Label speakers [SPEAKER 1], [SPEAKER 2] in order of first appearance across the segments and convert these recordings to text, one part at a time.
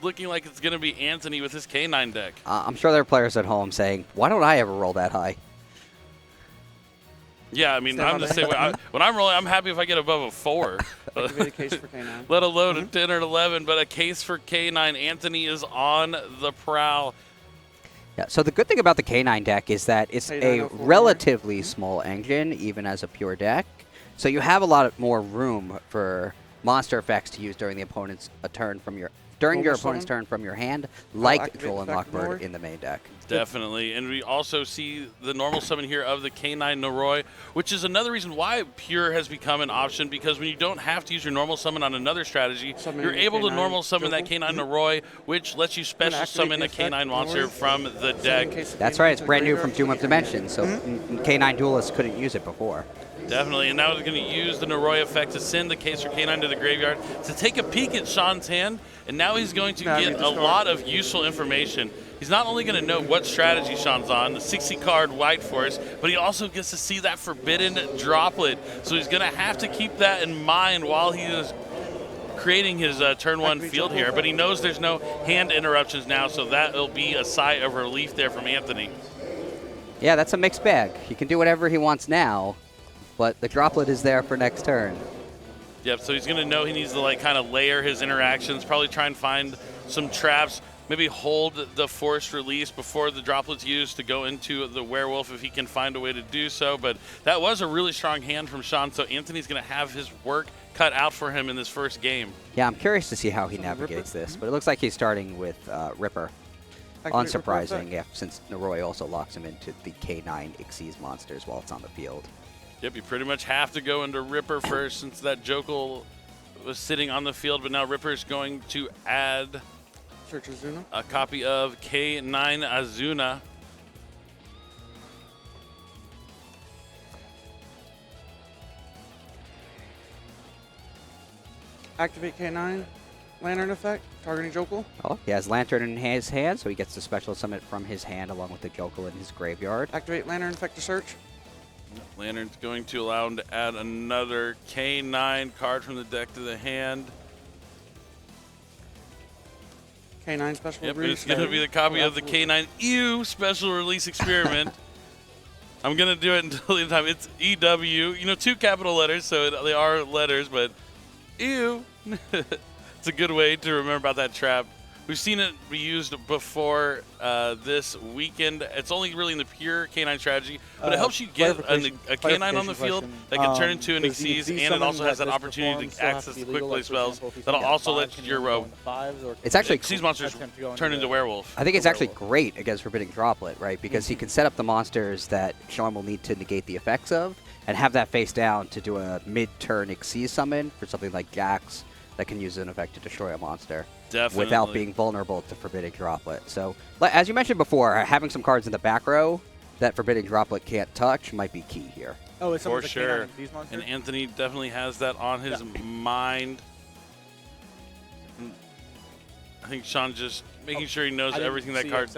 [SPEAKER 1] looking like it's going to be Anthony with his K9 deck.
[SPEAKER 2] I'm sure there are players at home saying, why don't I ever roll that high?
[SPEAKER 1] Yeah, I mean, I'm the same way. When I'm rolling, I'm happy if I get above a 4.
[SPEAKER 3] Activate a case for K9.
[SPEAKER 1] Let alone a 10 or 11, but a case for K9. Anthony is on the prowl.
[SPEAKER 2] Yeah, so the good thing about the K9 deck is that it's a relatively small engine, even as a pure deck. So you have a lot more room for monster effects to use during the opponent's turn from your opponent's turn from your hand, like Joel and Lockbird in the main deck.
[SPEAKER 1] Definitely, and we also see the normal summon here of the K9 Noroi, which is another reason why Pure has become an option, because when you don't have to use your normal summon on another strategy, you're able to normal summon that K9 Noroi, which lets you special summon a K9 monster from the deck.
[SPEAKER 2] That's right, it's brand new from Doom of Dimensions, so K9 duelists couldn't use it before.
[SPEAKER 1] Definitely, and now we're going to use the Noroi effect to send the case for K9 to the graveyard to take a peek at Sean's hand, and now he's going to get a lot of useful information. He's not only going to know what strategy Sean's on, the 60-card White Force, but he also gets to see that Forbidden Droplet. So he's going to have to keep that in mind while he is creating his turn 1 field here. But he knows there's no hand interruptions now, so that will be a sigh of relief there from Anthony.
[SPEAKER 2] Yeah, that's a mixed bag. He can do whatever he wants now, but the Droplet is there for next turn.
[SPEAKER 1] Yep, so he's going to know he needs to like kind of layer his interactions, probably try and find some traps, maybe hold the forced release before the Droplet's used to go into the Werewolf if he can find a way to do so. But that was a really strong hand from Sean, so Anthony's going to have his work cut out for him in this first game.
[SPEAKER 2] Yeah, I'm curious to see how he navigates this, but it looks like he's starting with Ripper. Unsurprising, yeah, since Noroi also locks him into the K9 Xyz monsters while it's on the field.
[SPEAKER 1] Yep, you pretty much have to go into Ripper first since that Jokel was sitting on the field, but now Ripper's going to add a copy of K9 Azuna.
[SPEAKER 3] Activate K9. Lantern effect, targeting Jokel.
[SPEAKER 2] Oh, he has Lantern in his hand, so he gets the special summon from his hand along with the Jokel in his graveyard.
[SPEAKER 3] Activate Lantern effect to search.
[SPEAKER 1] Lantern's going to allow him to add another K9 card from the deck to the hand.
[SPEAKER 3] K9 special
[SPEAKER 1] release.
[SPEAKER 3] Yep,
[SPEAKER 1] it's going to be the copy of the K9 EW special release experiment. I'm going to do it until the time. It's EW. You know, 2 capital letters, so they are letters, but EW. It's a good way to remember about that trap. We've seen it be used before this weekend. It's only really in the pure K9 strategy, but it helps you get a K9 on the field that can turn into an Xyz, and it also has that opportunity to access the quick play spells that'll also let your
[SPEAKER 2] it's actually
[SPEAKER 1] Xyz monsters turn into werewolf.
[SPEAKER 2] I think it's actually great against Forbidden Droplet, right? Because he can set up the monsters that Sean will need to negate the effects of, and have that face down to do a mid-turn Xyz summon for something like Jax that can use an effect to destroy a monster.
[SPEAKER 1] Definitely.
[SPEAKER 2] Without being vulnerable to Forbidden Droplet. So, as you mentioned before, having some cards in the back row that Forbidden Droplet can't touch might be key here.
[SPEAKER 4] Oh, it's
[SPEAKER 1] for sure. And Anthony definitely has that on his mind. I think Sean just making sure he knows everything that card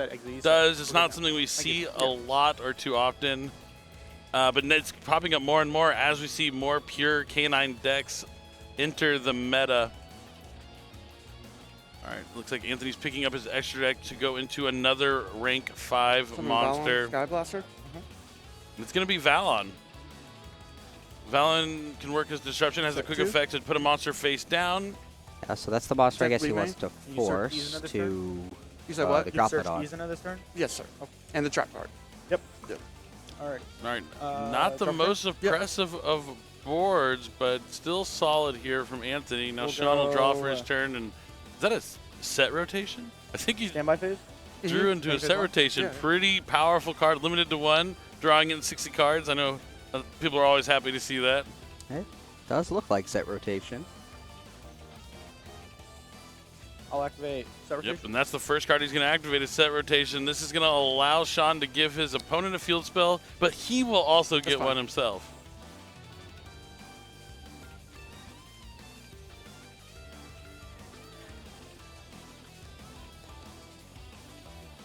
[SPEAKER 1] does. It's not something we see a lot or too often, but it's popping up more and more as we see more pure K9 decks enter the meta. All right, looks like Anthony's picking up his extra deck to go into another rank 5 monster.
[SPEAKER 3] Sky Blaster.
[SPEAKER 1] It's going to be Valon. Valon can work as disruption, has a quick effect to put a monster face down.
[SPEAKER 2] Yeah, so that's the monster I guess he wants to force to
[SPEAKER 3] you said what?
[SPEAKER 2] the Droplet on.
[SPEAKER 4] Use another turn?
[SPEAKER 3] Yes, sir. Okay. And the trap card.
[SPEAKER 4] Yep. All right.
[SPEAKER 1] All right. Not the most impressive of boards, but still solid here from Anthony. Now Sean will draw for his turn, and is that a set rotation? I think he
[SPEAKER 4] standby phase?
[SPEAKER 1] Drew into a set rotation. Yeah. Pretty powerful card, limited to 1, drawing in 60 cards. I know people are always happy to see that.
[SPEAKER 2] It does look like set rotation.
[SPEAKER 4] I'll activate set rotation.
[SPEAKER 1] Yep, and that's the first card he's going to activate is set rotation. This is going to allow Sean to give his opponent a field spell, but he will also get one himself.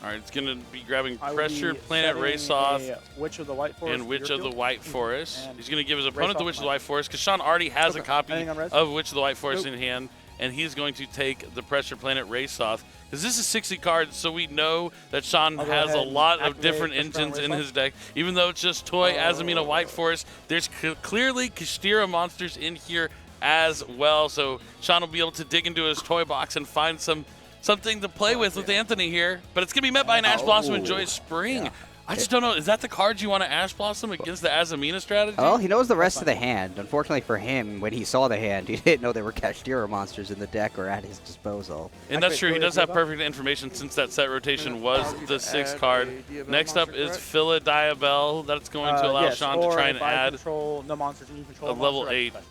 [SPEAKER 1] All right, it's going to be grabbing Pressure, Planet Race-Off,
[SPEAKER 4] Witch of the White Forest,
[SPEAKER 1] and Witch of the White Forest. He's going to give his opponent the Witch of the White Forest because Sean already has a copy of Witch of the White Forest in hand. and he's going to take the Pressure Planet Race-Off. Because this is 60 cards, so we know that Sean
[SPEAKER 4] I'll go
[SPEAKER 1] has a
[SPEAKER 4] ahead and
[SPEAKER 1] lot of
[SPEAKER 4] activate
[SPEAKER 1] different
[SPEAKER 4] Pressure Planet
[SPEAKER 1] engines in
[SPEAKER 4] Race-Off.
[SPEAKER 1] his deck. Even though it's just Toy, Azamina, White Forest, there's clearly Kashtira monsters in here as well. So Sean will be able to dig into his toy box and find something to play with Anthony here. But it's going to be met by an Ash Blossom and Joyous Spring.
[SPEAKER 2] Yeah.
[SPEAKER 1] I just don't know. Is that the card you want to Ash Blossom against the Azamina strategy?
[SPEAKER 2] Well, he knows the rest of the hand. Unfortunately for him, when he saw the hand, he didn't know there were Kashtira monsters in the deck or at his disposal.
[SPEAKER 1] And that's true. He does have perfect information since that set rotation was the 6th card. Next up is Phila Diabell. That's going to allow
[SPEAKER 4] yes,
[SPEAKER 1] Sean to try and
[SPEAKER 4] if I
[SPEAKER 1] add
[SPEAKER 4] control no monsters and you control
[SPEAKER 1] a level
[SPEAKER 4] monster, I
[SPEAKER 1] 8,
[SPEAKER 4] special.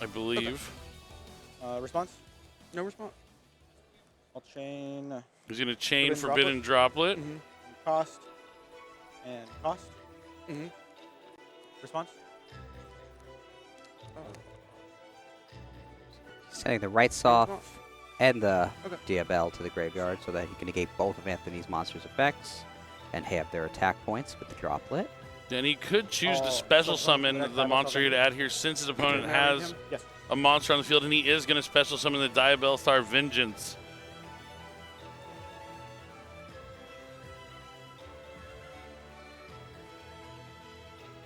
[SPEAKER 1] I believe.
[SPEAKER 4] Response?
[SPEAKER 3] No response.
[SPEAKER 4] I'll chain
[SPEAKER 1] He's going to chain
[SPEAKER 4] Forbidden
[SPEAKER 1] Forbidden Droplet.
[SPEAKER 4] cost and cost.
[SPEAKER 3] Mm-hmm.
[SPEAKER 4] Response?
[SPEAKER 2] Sending the Rights off and the
[SPEAKER 3] Okay.
[SPEAKER 2] Diabell to the graveyard so that he can negate both of Anthony's monster's effects and have their attack points with the droplet.
[SPEAKER 1] Then he could choose to
[SPEAKER 4] Oh,
[SPEAKER 1] special
[SPEAKER 4] so
[SPEAKER 1] summon
[SPEAKER 4] that
[SPEAKER 1] the
[SPEAKER 4] Diabell
[SPEAKER 1] monster he'd
[SPEAKER 4] summon.
[SPEAKER 1] add here since his opponent
[SPEAKER 3] Okay.
[SPEAKER 1] has
[SPEAKER 4] Yes.
[SPEAKER 1] a monster on the field, and he is going to special summon the Diabell Star Vengeance.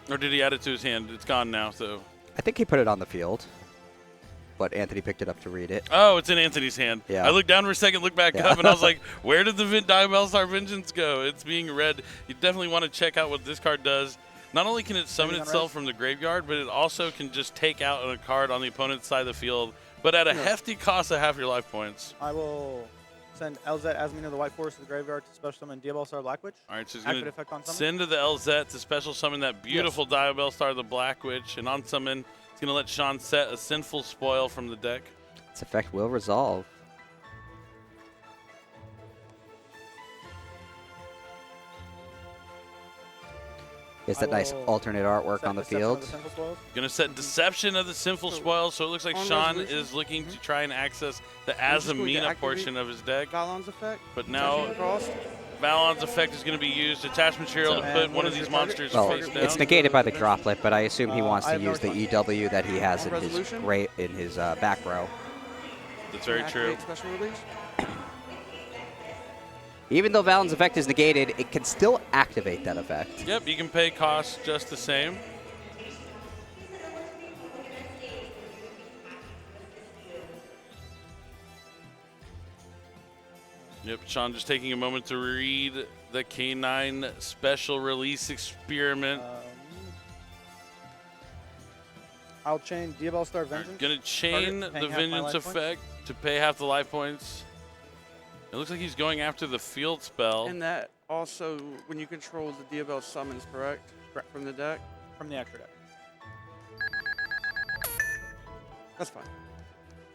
[SPEAKER 1] Or did he add it to his hand? It's gone now, so.
[SPEAKER 2] I think he put it on the field, but Anthony picked it up to read it.
[SPEAKER 1] Oh, it's in Anthony's hand.
[SPEAKER 2] Yeah.
[SPEAKER 1] I looked down for a second, looked back
[SPEAKER 2] Yeah.
[SPEAKER 1] up, and I was like, where did the Diabell Star Vengeance go? It's being read. You definitely want to check out what this card does. Not only can it summon itself from the graveyard, but it also can just take out a card on the opponent's side of the field, but at a hefty cost of half your life points.
[SPEAKER 4] I will send LZ Azamina the White Forest to the graveyard to special summon Diabell Star Black Witch.
[SPEAKER 1] All right, so he's
[SPEAKER 4] Activate
[SPEAKER 1] going
[SPEAKER 4] effect on
[SPEAKER 1] to
[SPEAKER 4] summon.
[SPEAKER 1] send to the LZ to special summon that beautiful Diabell Star, the Black Witch, and on summon, he's going to let Sean set a Sinful Spoil from the deck.
[SPEAKER 2] Its effect will resolve. Is that nice
[SPEAKER 4] will
[SPEAKER 2] alternate artwork
[SPEAKER 4] Set
[SPEAKER 2] on the
[SPEAKER 4] Deception
[SPEAKER 2] field?
[SPEAKER 4] of the Sinful Spoils.
[SPEAKER 1] Going to set Deception of the Sinful Spoil, so it looks like
[SPEAKER 3] On
[SPEAKER 1] Sean
[SPEAKER 3] resolution?
[SPEAKER 1] is looking to try and access the
[SPEAKER 3] just going to
[SPEAKER 1] Azamina
[SPEAKER 3] activate
[SPEAKER 1] portion of his deck.
[SPEAKER 3] Valon's effect.
[SPEAKER 1] But now
[SPEAKER 3] Cost.
[SPEAKER 1] Valon's effect is going to be used, attach material to
[SPEAKER 4] And
[SPEAKER 1] put
[SPEAKER 4] what
[SPEAKER 1] one of
[SPEAKER 4] is
[SPEAKER 1] these
[SPEAKER 4] your target?
[SPEAKER 1] monsters
[SPEAKER 2] Well,
[SPEAKER 1] face down.
[SPEAKER 2] it's negated by the droplet, but I assume he wants
[SPEAKER 4] I
[SPEAKER 2] to
[SPEAKER 4] have no
[SPEAKER 2] use the
[SPEAKER 4] response.
[SPEAKER 2] EW that he has in his
[SPEAKER 3] Resolution?
[SPEAKER 2] back row.
[SPEAKER 1] That's very true.
[SPEAKER 3] Activate Special release.
[SPEAKER 2] Even though Valen's effect is negated, it can still activate that effect.
[SPEAKER 1] Yep, you can pay costs just the same. Yep, Sean just taking a moment to read the K9 special release experiment.
[SPEAKER 4] I'll chain Diabell Star Vengeance.
[SPEAKER 1] Gonna chain
[SPEAKER 4] Target,
[SPEAKER 1] the
[SPEAKER 4] paying half my
[SPEAKER 1] Vengeance
[SPEAKER 4] life points.
[SPEAKER 1] effect to pay half the life points. It looks like he's going after the field spell.
[SPEAKER 3] And that also, when you control the Diabell summons, correct?
[SPEAKER 4] Correct.
[SPEAKER 3] From the deck?
[SPEAKER 4] From the extra deck.
[SPEAKER 3] That's fine.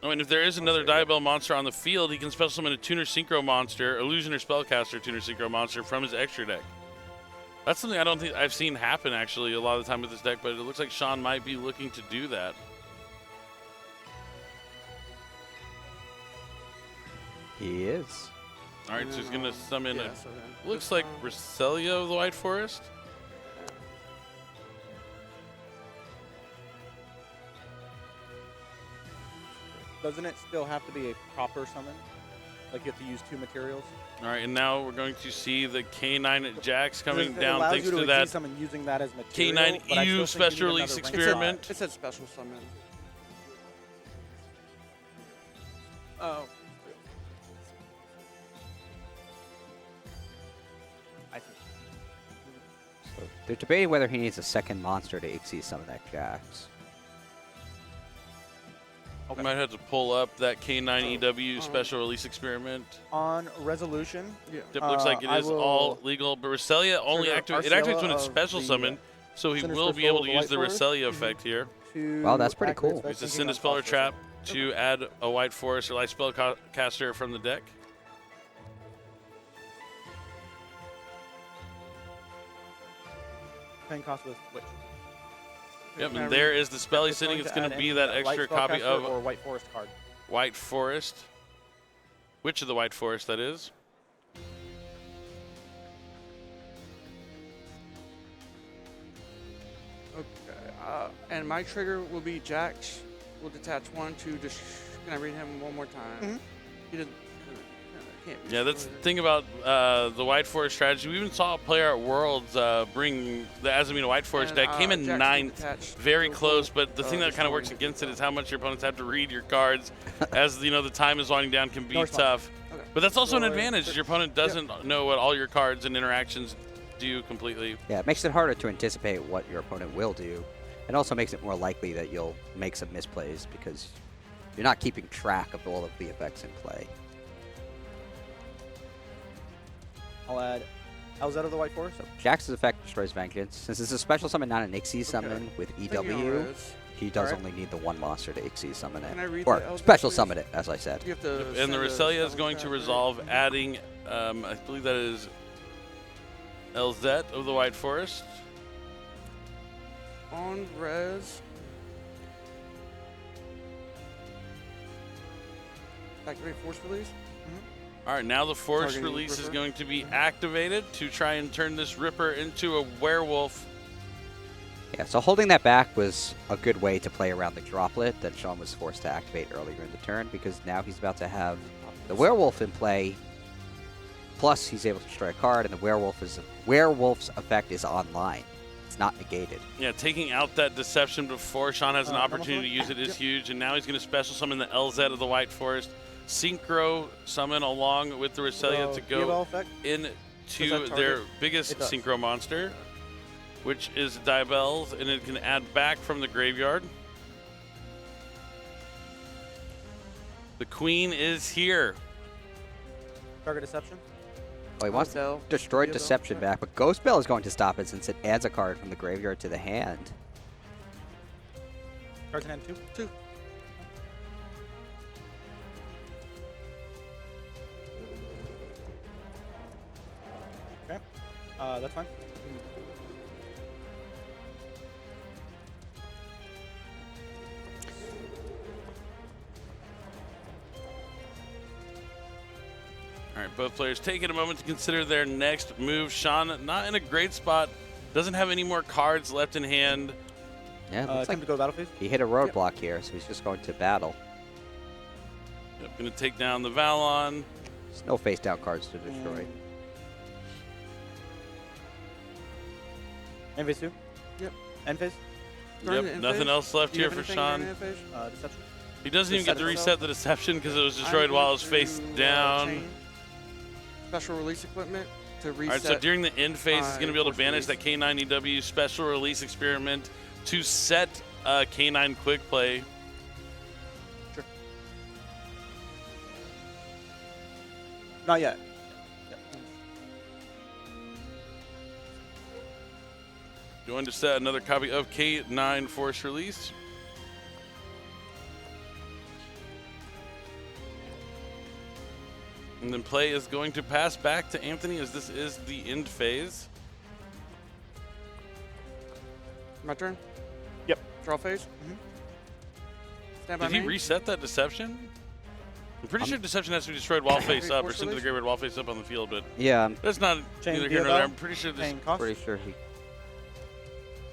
[SPEAKER 1] Oh, and if there is another Diabell monster on the field, he can special summon a Tuner Synchro monster, Illusion or Spellcaster Tuner Synchro monster from his extra deck. That's something I don't think I've seen happen, actually, a lot of the time with this deck, but it looks like Sean might be looking to do that.
[SPEAKER 2] He is.
[SPEAKER 1] All right, so he's going to summon
[SPEAKER 3] Yeah,
[SPEAKER 1] a,
[SPEAKER 3] so then
[SPEAKER 1] looks
[SPEAKER 3] this
[SPEAKER 1] like
[SPEAKER 3] time-
[SPEAKER 1] Reselio of the White Forest.
[SPEAKER 4] Doesn't it still have to be a proper summon? Like you have to use 2 materials?
[SPEAKER 1] All right, and now we're going to see the K9 Jacks coming
[SPEAKER 4] It
[SPEAKER 1] down
[SPEAKER 4] allows
[SPEAKER 1] thanks
[SPEAKER 4] you
[SPEAKER 1] to
[SPEAKER 4] exceed
[SPEAKER 1] that
[SPEAKER 4] summon using that as material,
[SPEAKER 1] K9
[SPEAKER 4] but I
[SPEAKER 1] EU
[SPEAKER 4] still think you
[SPEAKER 1] special
[SPEAKER 4] need
[SPEAKER 1] release
[SPEAKER 4] another rank
[SPEAKER 1] experiment.
[SPEAKER 4] five.
[SPEAKER 3] It said special summon.
[SPEAKER 4] Oh. I see.
[SPEAKER 2] So they're debating whether he needs a second monster to exceed some of that Jax.
[SPEAKER 1] You might have to pull up that K9 EW
[SPEAKER 3] Oh.
[SPEAKER 1] special release experiment.
[SPEAKER 4] On resolution,
[SPEAKER 3] Yeah.
[SPEAKER 1] It looks like it
[SPEAKER 4] I
[SPEAKER 1] is all
[SPEAKER 4] will
[SPEAKER 1] legal, but Reselia only
[SPEAKER 4] trigger
[SPEAKER 1] it activates when it's
[SPEAKER 4] Arcella
[SPEAKER 1] special
[SPEAKER 4] of the,
[SPEAKER 1] summon, so he
[SPEAKER 4] Sinister
[SPEAKER 1] will be
[SPEAKER 4] Soul
[SPEAKER 1] able
[SPEAKER 4] of
[SPEAKER 1] to
[SPEAKER 4] the
[SPEAKER 1] use
[SPEAKER 4] White
[SPEAKER 1] the
[SPEAKER 4] Forest.
[SPEAKER 1] Reselia effect here.
[SPEAKER 4] to
[SPEAKER 2] Wow, that's pretty
[SPEAKER 4] activate
[SPEAKER 2] cool.
[SPEAKER 4] Spell
[SPEAKER 1] Use the
[SPEAKER 4] Thinking
[SPEAKER 1] Send a
[SPEAKER 4] on
[SPEAKER 1] Speller
[SPEAKER 4] Phosphorus.
[SPEAKER 1] Trap to add a White Forest or Light Spellcaster from the deck.
[SPEAKER 4] Paying cost with which?
[SPEAKER 1] Yep, and there is the spell he's
[SPEAKER 4] It's
[SPEAKER 1] sitting.
[SPEAKER 4] going
[SPEAKER 1] It's
[SPEAKER 4] to
[SPEAKER 1] going to
[SPEAKER 4] add
[SPEAKER 1] be
[SPEAKER 4] any,
[SPEAKER 1] that
[SPEAKER 4] Light
[SPEAKER 1] extra copy
[SPEAKER 4] Spellcaster
[SPEAKER 1] of
[SPEAKER 4] or White Forest card.
[SPEAKER 1] White Forest. Which of the White Forest that is?
[SPEAKER 3] Okay. And my trigger will be Jax. Will detach 1 to Can I read him one more time?
[SPEAKER 4] Mhm.
[SPEAKER 3] He didn't. Can't be
[SPEAKER 1] Yeah, that's the
[SPEAKER 3] destroyed.
[SPEAKER 1] thing about the White Forest strategy. We even saw a player at Worlds bring the Azamina White Forest
[SPEAKER 3] And,
[SPEAKER 1] deck. Came in
[SPEAKER 3] Jackson
[SPEAKER 1] ninth,
[SPEAKER 3] attached
[SPEAKER 1] very
[SPEAKER 3] to
[SPEAKER 1] close.
[SPEAKER 3] full,
[SPEAKER 1] But the thing that kind of works
[SPEAKER 3] destroying
[SPEAKER 1] against it
[SPEAKER 3] the
[SPEAKER 1] is how much your opponents have to read your cards. As you know, the time is winding down, can be
[SPEAKER 4] No response.
[SPEAKER 1] tough.
[SPEAKER 3] Okay.
[SPEAKER 1] But that's also an
[SPEAKER 4] Well,
[SPEAKER 1] advantage. Your opponent doesn't know what all your cards and interactions do completely.
[SPEAKER 2] Yeah, it makes it harder to anticipate what your opponent will do. It also makes it more likely that you'll make some misplays because you're not keeping track of all of the effects in play.
[SPEAKER 4] I'll add Elzette of the White Forest.
[SPEAKER 2] So Jax's effect destroys Vengeance. Since it's a special summon, not an Ixie summon with
[SPEAKER 3] Thinking on
[SPEAKER 2] EW,
[SPEAKER 3] Rez.
[SPEAKER 2] he does
[SPEAKER 4] Alright.
[SPEAKER 2] only need the one monster to Ixie summon
[SPEAKER 3] Can I
[SPEAKER 2] it.
[SPEAKER 3] read
[SPEAKER 2] Or
[SPEAKER 3] the Elzette,
[SPEAKER 2] special
[SPEAKER 3] please?
[SPEAKER 2] summon it, as I said.
[SPEAKER 3] You have to
[SPEAKER 1] And
[SPEAKER 3] send
[SPEAKER 1] the
[SPEAKER 3] a
[SPEAKER 1] Reselia is
[SPEAKER 3] spell
[SPEAKER 1] going to
[SPEAKER 3] trap, right?
[SPEAKER 1] resolve, adding, I believe that is Elzette of the White Forest.
[SPEAKER 3] On res. Activate force release.
[SPEAKER 1] All right, now the Force
[SPEAKER 3] Targeting
[SPEAKER 1] release is
[SPEAKER 3] Ripper.
[SPEAKER 1] going to be activated to try and turn this Ripper into a werewolf.
[SPEAKER 2] Yeah, so holding that back was a good way to play around the droplet that Sean was forced to activate earlier in the turn because now he's about to have the werewolf in play. Plus, he's able to destroy a card, and the werewolf's effect is online. It's not negated.
[SPEAKER 1] Yeah, taking out that Deception before Sean has an
[SPEAKER 4] normal
[SPEAKER 1] opportunity to
[SPEAKER 4] summon?
[SPEAKER 1] use it is
[SPEAKER 4] Yep.
[SPEAKER 1] huge, and now he's going to special summon the LZ of the White Forest, Synchro summon along with the Reselia to
[SPEAKER 4] DFL
[SPEAKER 1] go
[SPEAKER 4] effect.
[SPEAKER 1] into
[SPEAKER 3] target?
[SPEAKER 1] their biggest
[SPEAKER 4] It does.
[SPEAKER 1] Synchro monster, which is Diabells, and it can add back from the graveyard. The Queen is here.
[SPEAKER 4] Target Deception.
[SPEAKER 2] Oh, he wants
[SPEAKER 3] Bell.
[SPEAKER 2] destroyed
[SPEAKER 3] Bell.
[SPEAKER 2] Deception back, but Ghost Bell is going to stop it since it adds a card from the graveyard to the hand.
[SPEAKER 4] Cards in hand 2. Okay. That's fine.
[SPEAKER 1] All right, both players taking a moment to consider their next move. Sean, not in a great spot, doesn't have any more cards left in hand.
[SPEAKER 2] Yeah, it looks
[SPEAKER 4] Time
[SPEAKER 2] like
[SPEAKER 4] to go to battle phase.
[SPEAKER 2] he hit a roadblock here, so he's just going to battle.
[SPEAKER 1] Yep, going to take down the Valon.
[SPEAKER 2] There's no face-down cards to destroy.
[SPEAKER 4] End phase 2.
[SPEAKER 3] Yep.
[SPEAKER 4] End phase.
[SPEAKER 3] Turn
[SPEAKER 1] Yep,
[SPEAKER 3] to end
[SPEAKER 1] nothing
[SPEAKER 3] phase.
[SPEAKER 1] else left
[SPEAKER 3] Do you
[SPEAKER 1] here
[SPEAKER 3] have
[SPEAKER 1] for
[SPEAKER 3] anything during
[SPEAKER 1] Sean.
[SPEAKER 3] end phase?
[SPEAKER 4] Deception.
[SPEAKER 1] He doesn't even get to
[SPEAKER 3] Reset
[SPEAKER 1] reset the Deception because it was
[SPEAKER 3] I'm
[SPEAKER 1] destroyed while it was
[SPEAKER 3] going
[SPEAKER 1] face
[SPEAKER 3] to,
[SPEAKER 1] down.
[SPEAKER 3] chain Special release equipment to
[SPEAKER 1] All
[SPEAKER 3] reset.
[SPEAKER 1] right, so during the end phase, he's going to be able to
[SPEAKER 3] Force
[SPEAKER 1] banish
[SPEAKER 3] release.
[SPEAKER 1] that K9EW special release experiment to set K9 quick play.
[SPEAKER 4] Sure. Not yet.
[SPEAKER 1] Going to set another copy of K9 Force Release. And then play is going to pass back to Anthony as this is the end phase.
[SPEAKER 3] My turn.
[SPEAKER 4] Yep.
[SPEAKER 3] Draw phase. Stand by
[SPEAKER 1] Did he
[SPEAKER 3] me.
[SPEAKER 1] reset that Deception? I'm pretty sure Deception has to be destroyed while face up or
[SPEAKER 3] Force
[SPEAKER 1] sent to the
[SPEAKER 3] release?
[SPEAKER 1] graveyard while face up on the field, but
[SPEAKER 2] Yeah, I'm
[SPEAKER 1] that's not
[SPEAKER 4] Chain
[SPEAKER 1] neither here nor
[SPEAKER 4] DFL?
[SPEAKER 1] there. I'm pretty sure this.
[SPEAKER 4] Paying cost.
[SPEAKER 2] pretty sure he...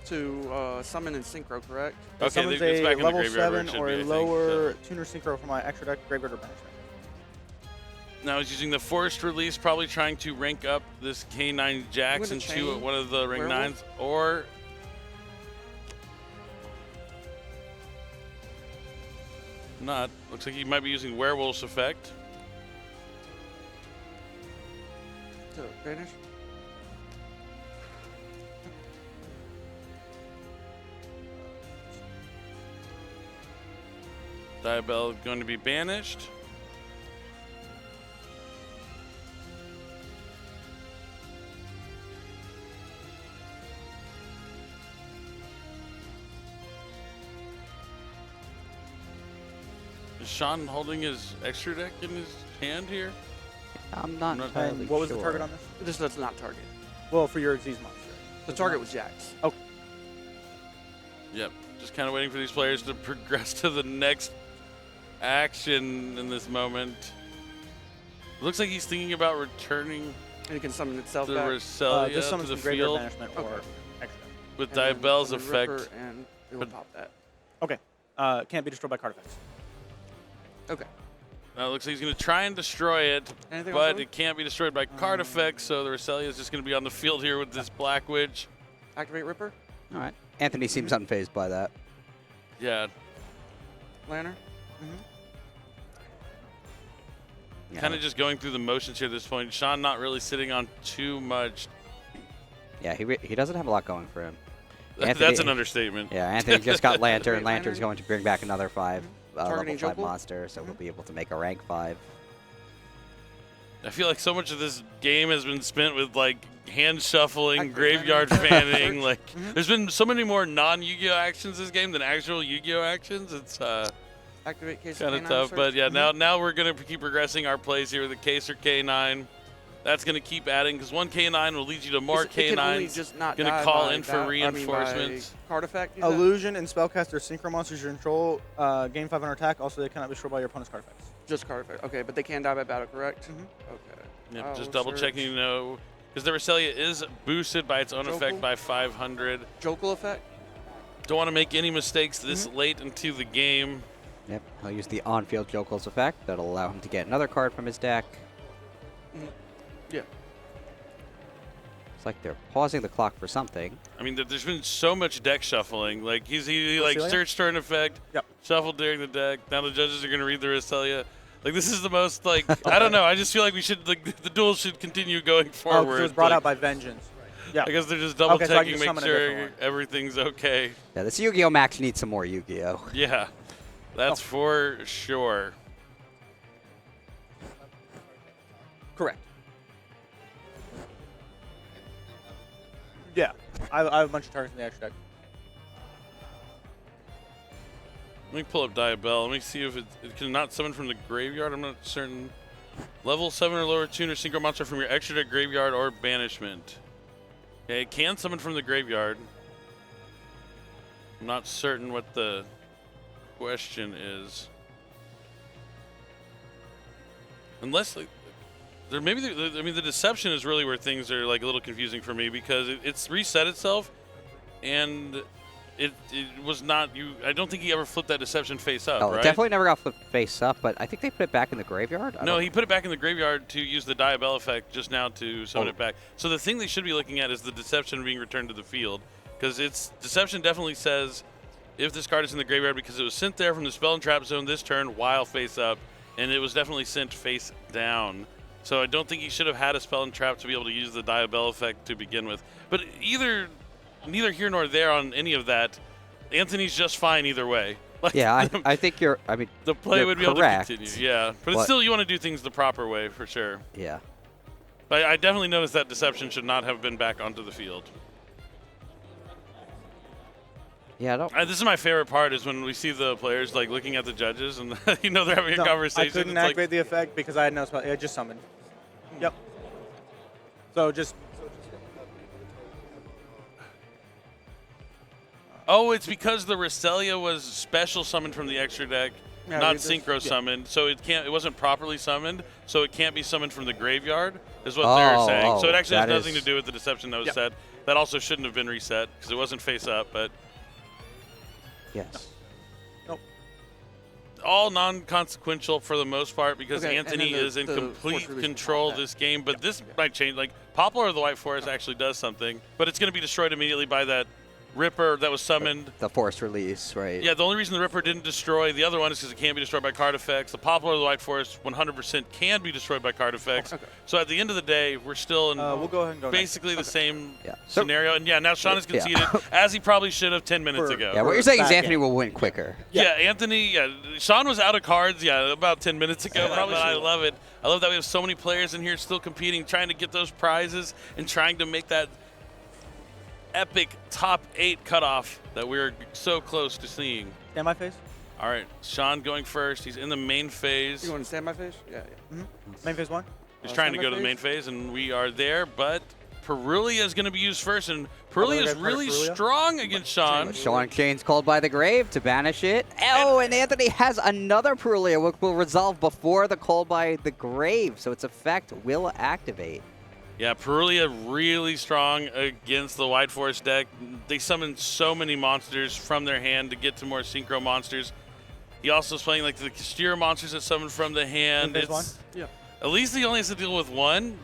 [SPEAKER 3] To summon in synchro, correct?
[SPEAKER 1] Okay,
[SPEAKER 4] Summons
[SPEAKER 1] it's back
[SPEAKER 4] a
[SPEAKER 1] in the
[SPEAKER 4] level
[SPEAKER 1] graveyard where it
[SPEAKER 4] 7
[SPEAKER 1] should
[SPEAKER 4] or
[SPEAKER 1] be, I
[SPEAKER 4] a
[SPEAKER 1] think,
[SPEAKER 4] lower
[SPEAKER 1] so.
[SPEAKER 4] tuner synchro from my extra deck, graveyard or banishment.
[SPEAKER 1] Now he's using the forced release, probably trying to rank up this K9 Jax
[SPEAKER 3] gonna
[SPEAKER 1] into
[SPEAKER 3] chain
[SPEAKER 1] one of the ring
[SPEAKER 3] Werewolf?
[SPEAKER 1] nines, or not. Looks like he might be using Werewolf's effect.
[SPEAKER 3] To banish.
[SPEAKER 1] Diabell going to be banished. Is Sean holding his extra deck in his hand here?
[SPEAKER 2] I'm not
[SPEAKER 1] Not-
[SPEAKER 2] entirely
[SPEAKER 4] And what was
[SPEAKER 2] sure.
[SPEAKER 4] the target on this?
[SPEAKER 3] This does not target.
[SPEAKER 4] Well, for your Xyz monster.
[SPEAKER 3] The target was Jax.
[SPEAKER 1] Yep. Just kind of waiting for these players to progress to the next action in this moment. Looks like he's thinking about returning
[SPEAKER 3] And it can summon itself
[SPEAKER 1] the
[SPEAKER 3] back.
[SPEAKER 1] Reselia
[SPEAKER 4] This
[SPEAKER 1] to
[SPEAKER 4] summons
[SPEAKER 1] the
[SPEAKER 4] from graveyard
[SPEAKER 1] field
[SPEAKER 4] banishment or
[SPEAKER 3] Okay.
[SPEAKER 4] extra.
[SPEAKER 1] with
[SPEAKER 3] And then
[SPEAKER 1] Diabell's
[SPEAKER 3] summon Ripper
[SPEAKER 1] effect.
[SPEAKER 3] and it will
[SPEAKER 1] But-
[SPEAKER 3] pop that.
[SPEAKER 4] Okay. Can't be destroyed by card effects.
[SPEAKER 3] Okay.
[SPEAKER 1] Now it looks like he's going to try and destroy it,
[SPEAKER 3] Anything
[SPEAKER 1] but
[SPEAKER 3] else?
[SPEAKER 1] it can't be destroyed by card effects, so the Reselia is just going to be on the field here with this Black Witch.
[SPEAKER 3] Activate Ripper.
[SPEAKER 2] All right. Anthony seems unfazed by that.
[SPEAKER 1] Yeah,
[SPEAKER 3] Lantern.
[SPEAKER 2] Yeah.
[SPEAKER 1] kind of just going through the motions here at this point. Sean not really sitting on too much.
[SPEAKER 2] Yeah, he doesn't have a lot going for him.
[SPEAKER 1] That's an understatement.
[SPEAKER 2] Yeah, Anthony just got Lantern.
[SPEAKER 3] Wait,
[SPEAKER 2] Lantern's
[SPEAKER 3] Lantern?
[SPEAKER 2] going to bring back another
[SPEAKER 3] Targeting
[SPEAKER 2] level 5
[SPEAKER 3] Jokel?
[SPEAKER 2] monster, so he'll be able to make a rank 5.
[SPEAKER 1] I feel like so much of this game has been spent with like hand shuffling,
[SPEAKER 3] Activate
[SPEAKER 1] graveyard
[SPEAKER 3] Lantern.
[SPEAKER 1] fanning.
[SPEAKER 3] Search.
[SPEAKER 1] Like, there's been so many more non-Yu-Gi-Oh actions this game than actual Yu-Gi-Oh actions. It's
[SPEAKER 3] Activate Case
[SPEAKER 1] kind of
[SPEAKER 3] K9
[SPEAKER 1] tough,
[SPEAKER 3] search.
[SPEAKER 1] but yeah, now we're gonna keep progressing our plays here with the Case or K9. That's gonna keep adding because one K9 will lead you to more
[SPEAKER 3] It can only
[SPEAKER 1] K9s.
[SPEAKER 3] just not
[SPEAKER 1] Gonna
[SPEAKER 3] die
[SPEAKER 1] call
[SPEAKER 3] by
[SPEAKER 1] in for
[SPEAKER 3] that-
[SPEAKER 1] reinforcements.
[SPEAKER 3] by card effect. you said?
[SPEAKER 4] Illusion and Spellcaster Synchro monsters you control gain 5 on attack. Also, they cannot be destroyed by your opponent's card effects.
[SPEAKER 3] Just card effect. Okay, but they can die by battle, correct? Okay.
[SPEAKER 1] Yep,
[SPEAKER 3] Oh,
[SPEAKER 1] just double
[SPEAKER 3] search.
[SPEAKER 1] checking, because the Reselia is boosted by its own effect
[SPEAKER 3] Jokel?
[SPEAKER 1] by 500.
[SPEAKER 3] Jokel effect.
[SPEAKER 1] Don't want to make any mistakes this late into the game.
[SPEAKER 2] Yep, he'll use the on-field Jokel's effect. That'll allow him to get another card from his deck.
[SPEAKER 3] Yeah.
[SPEAKER 2] It's like they're pausing the clock for something.
[SPEAKER 1] I mean, there's been so much deck shuffling. Like he like
[SPEAKER 4] Reselia?
[SPEAKER 1] search turn effect,
[SPEAKER 4] Yep.
[SPEAKER 1] shuffled during the deck. Now the judges are gonna read the Reselia. Like this is the most like I don't know. I just feel like we should like the duel should continue going
[SPEAKER 4] Oh,
[SPEAKER 1] forward.
[SPEAKER 4] because it was brought
[SPEAKER 1] like,
[SPEAKER 4] out by Vengeance. Yeah.
[SPEAKER 1] I guess they're just double
[SPEAKER 4] Okay, so I can
[SPEAKER 1] checking,
[SPEAKER 4] just
[SPEAKER 1] make
[SPEAKER 4] summon a
[SPEAKER 1] sure
[SPEAKER 4] different one.
[SPEAKER 1] everything's okay.
[SPEAKER 2] Yeah, this Yu-Gi-Oh match needs some more Yu-Gi-Oh.
[SPEAKER 1] Yeah, that's for sure.
[SPEAKER 4] Correct. Yeah. I have a bunch of targets in the extra deck.
[SPEAKER 1] Let me pull up Diabell. Let me see if it can not summon from the graveyard. I'm not certain. Level 7 or lower tune or synchro monster from your extra deck, graveyard, or banishment. Okay, it can summon from the graveyard. I'm not certain what the question is. Unless, like, there maybe I mean the deception is really where things are like a little confusing for me because it's reset itself, and it was not I don't think he ever flipped that deception face up.
[SPEAKER 2] Oh,
[SPEAKER 1] right?
[SPEAKER 2] it definitely never got flipped face up, but I think they put it back in the graveyard. I
[SPEAKER 1] No,
[SPEAKER 2] don't-
[SPEAKER 1] he put it back in the graveyard to use the Diabell effect just now to summon
[SPEAKER 2] Oh.
[SPEAKER 1] it back. So the thing they should be looking at is the deception being returned to the field, because its deception definitely says if this card is in the graveyard because it was sent there from the spell and trap zone this turn while face up, and it was definitely sent face down. So I don't think he should have had a spell and trap to be able to use the Diabell effect to begin with. But neither here nor there on any of that. Anthony's just fine either way. Like,
[SPEAKER 2] Yeah, I think you're. I mean,
[SPEAKER 1] the play
[SPEAKER 2] you're
[SPEAKER 1] would be
[SPEAKER 2] correct,
[SPEAKER 1] able to continue. Yeah, but it's
[SPEAKER 2] but-
[SPEAKER 1] still you want to do things the proper way for sure.
[SPEAKER 2] Yeah.
[SPEAKER 1] But I definitely noticed that deception should not have been back onto the field.
[SPEAKER 2] Yeah, I don't.
[SPEAKER 1] This is my favorite part is when we see the players like looking at the judges and they're having a conversation.
[SPEAKER 4] I couldn't
[SPEAKER 1] It's like,
[SPEAKER 4] activate the effect because I had no spell. It just summoned. Yep. So just
[SPEAKER 1] oh, it's because the Reselia was special summoned from the extra deck,
[SPEAKER 3] Yeah,
[SPEAKER 1] not
[SPEAKER 3] we just-
[SPEAKER 1] synchro summoned. So it wasn't properly summoned, so it can't be summoned from the graveyard, is what
[SPEAKER 2] Oh,
[SPEAKER 1] they're saying. So it actually has
[SPEAKER 2] that
[SPEAKER 1] nothing
[SPEAKER 2] is-
[SPEAKER 1] to do with the deception that was
[SPEAKER 4] Yep.
[SPEAKER 1] set. That also shouldn't have been reset because it wasn't face up, but
[SPEAKER 2] Yes.
[SPEAKER 1] all non-consequential for the most part because
[SPEAKER 3] Okay, and
[SPEAKER 1] Anthony
[SPEAKER 3] then the-
[SPEAKER 1] is in
[SPEAKER 3] the
[SPEAKER 1] complete
[SPEAKER 3] force release
[SPEAKER 1] control of
[SPEAKER 3] effect.
[SPEAKER 1] this game. But this might change. Like Poplar of the White Forest actually does something, but it's going to be destroyed immediately by that Ripper that was summoned.
[SPEAKER 2] The forced release, right?
[SPEAKER 1] Yeah, the only reason the Ripper didn't destroy the other one is because it can't be destroyed by card effects. The Poplar of the White Forest 100% can be destroyed by card effects.
[SPEAKER 3] Okay.
[SPEAKER 1] So at the end of the day, we're still in
[SPEAKER 4] we'll go ahead and go next.
[SPEAKER 1] basically the same
[SPEAKER 2] Yeah. So-
[SPEAKER 1] scenario. And yeah, now Sean has
[SPEAKER 2] Yeah.
[SPEAKER 1] conceded, as he probably should have 10 minutes
[SPEAKER 4] For-
[SPEAKER 1] ago.
[SPEAKER 2] Yeah, what you're saying is
[SPEAKER 4] Bad
[SPEAKER 2] Anthony
[SPEAKER 4] game.
[SPEAKER 2] will win quicker.
[SPEAKER 1] Yeah, Anthony. Yeah, Sean was out of cards. Yeah, about 10 minutes ago. But I love it. I love that we have so many players in here still competing, trying to get those prizes and trying to make that epic top 8 cutoff that we're so close to seeing.
[SPEAKER 4] stand my face.
[SPEAKER 1] All right, Sean going first. He's in the main phase.
[SPEAKER 3] You want to stand my fish? Yeah.
[SPEAKER 4] Main phase 1.
[SPEAKER 1] He's trying to
[SPEAKER 3] stand
[SPEAKER 1] go
[SPEAKER 3] my
[SPEAKER 1] to the main
[SPEAKER 3] phase?
[SPEAKER 1] phase, and we are there. But Perulia is going to be used first, and Perulia is
[SPEAKER 4] guys
[SPEAKER 1] really
[SPEAKER 4] Perulia?
[SPEAKER 1] strong against Sean.
[SPEAKER 2] Sean Chain's called by the grave to banish it. Oh, and Anthony has another Perulia, which will resolve before the call by the grave, so its effect will activate.
[SPEAKER 1] Yeah, Perulia really strong against the White Forest deck. They summon so many monsters from their hand to get to more synchro monsters. He also is playing like the exterior monsters that summon from the hand.
[SPEAKER 4] There's one.
[SPEAKER 3] Yeah.
[SPEAKER 1] At least he only has to deal with one.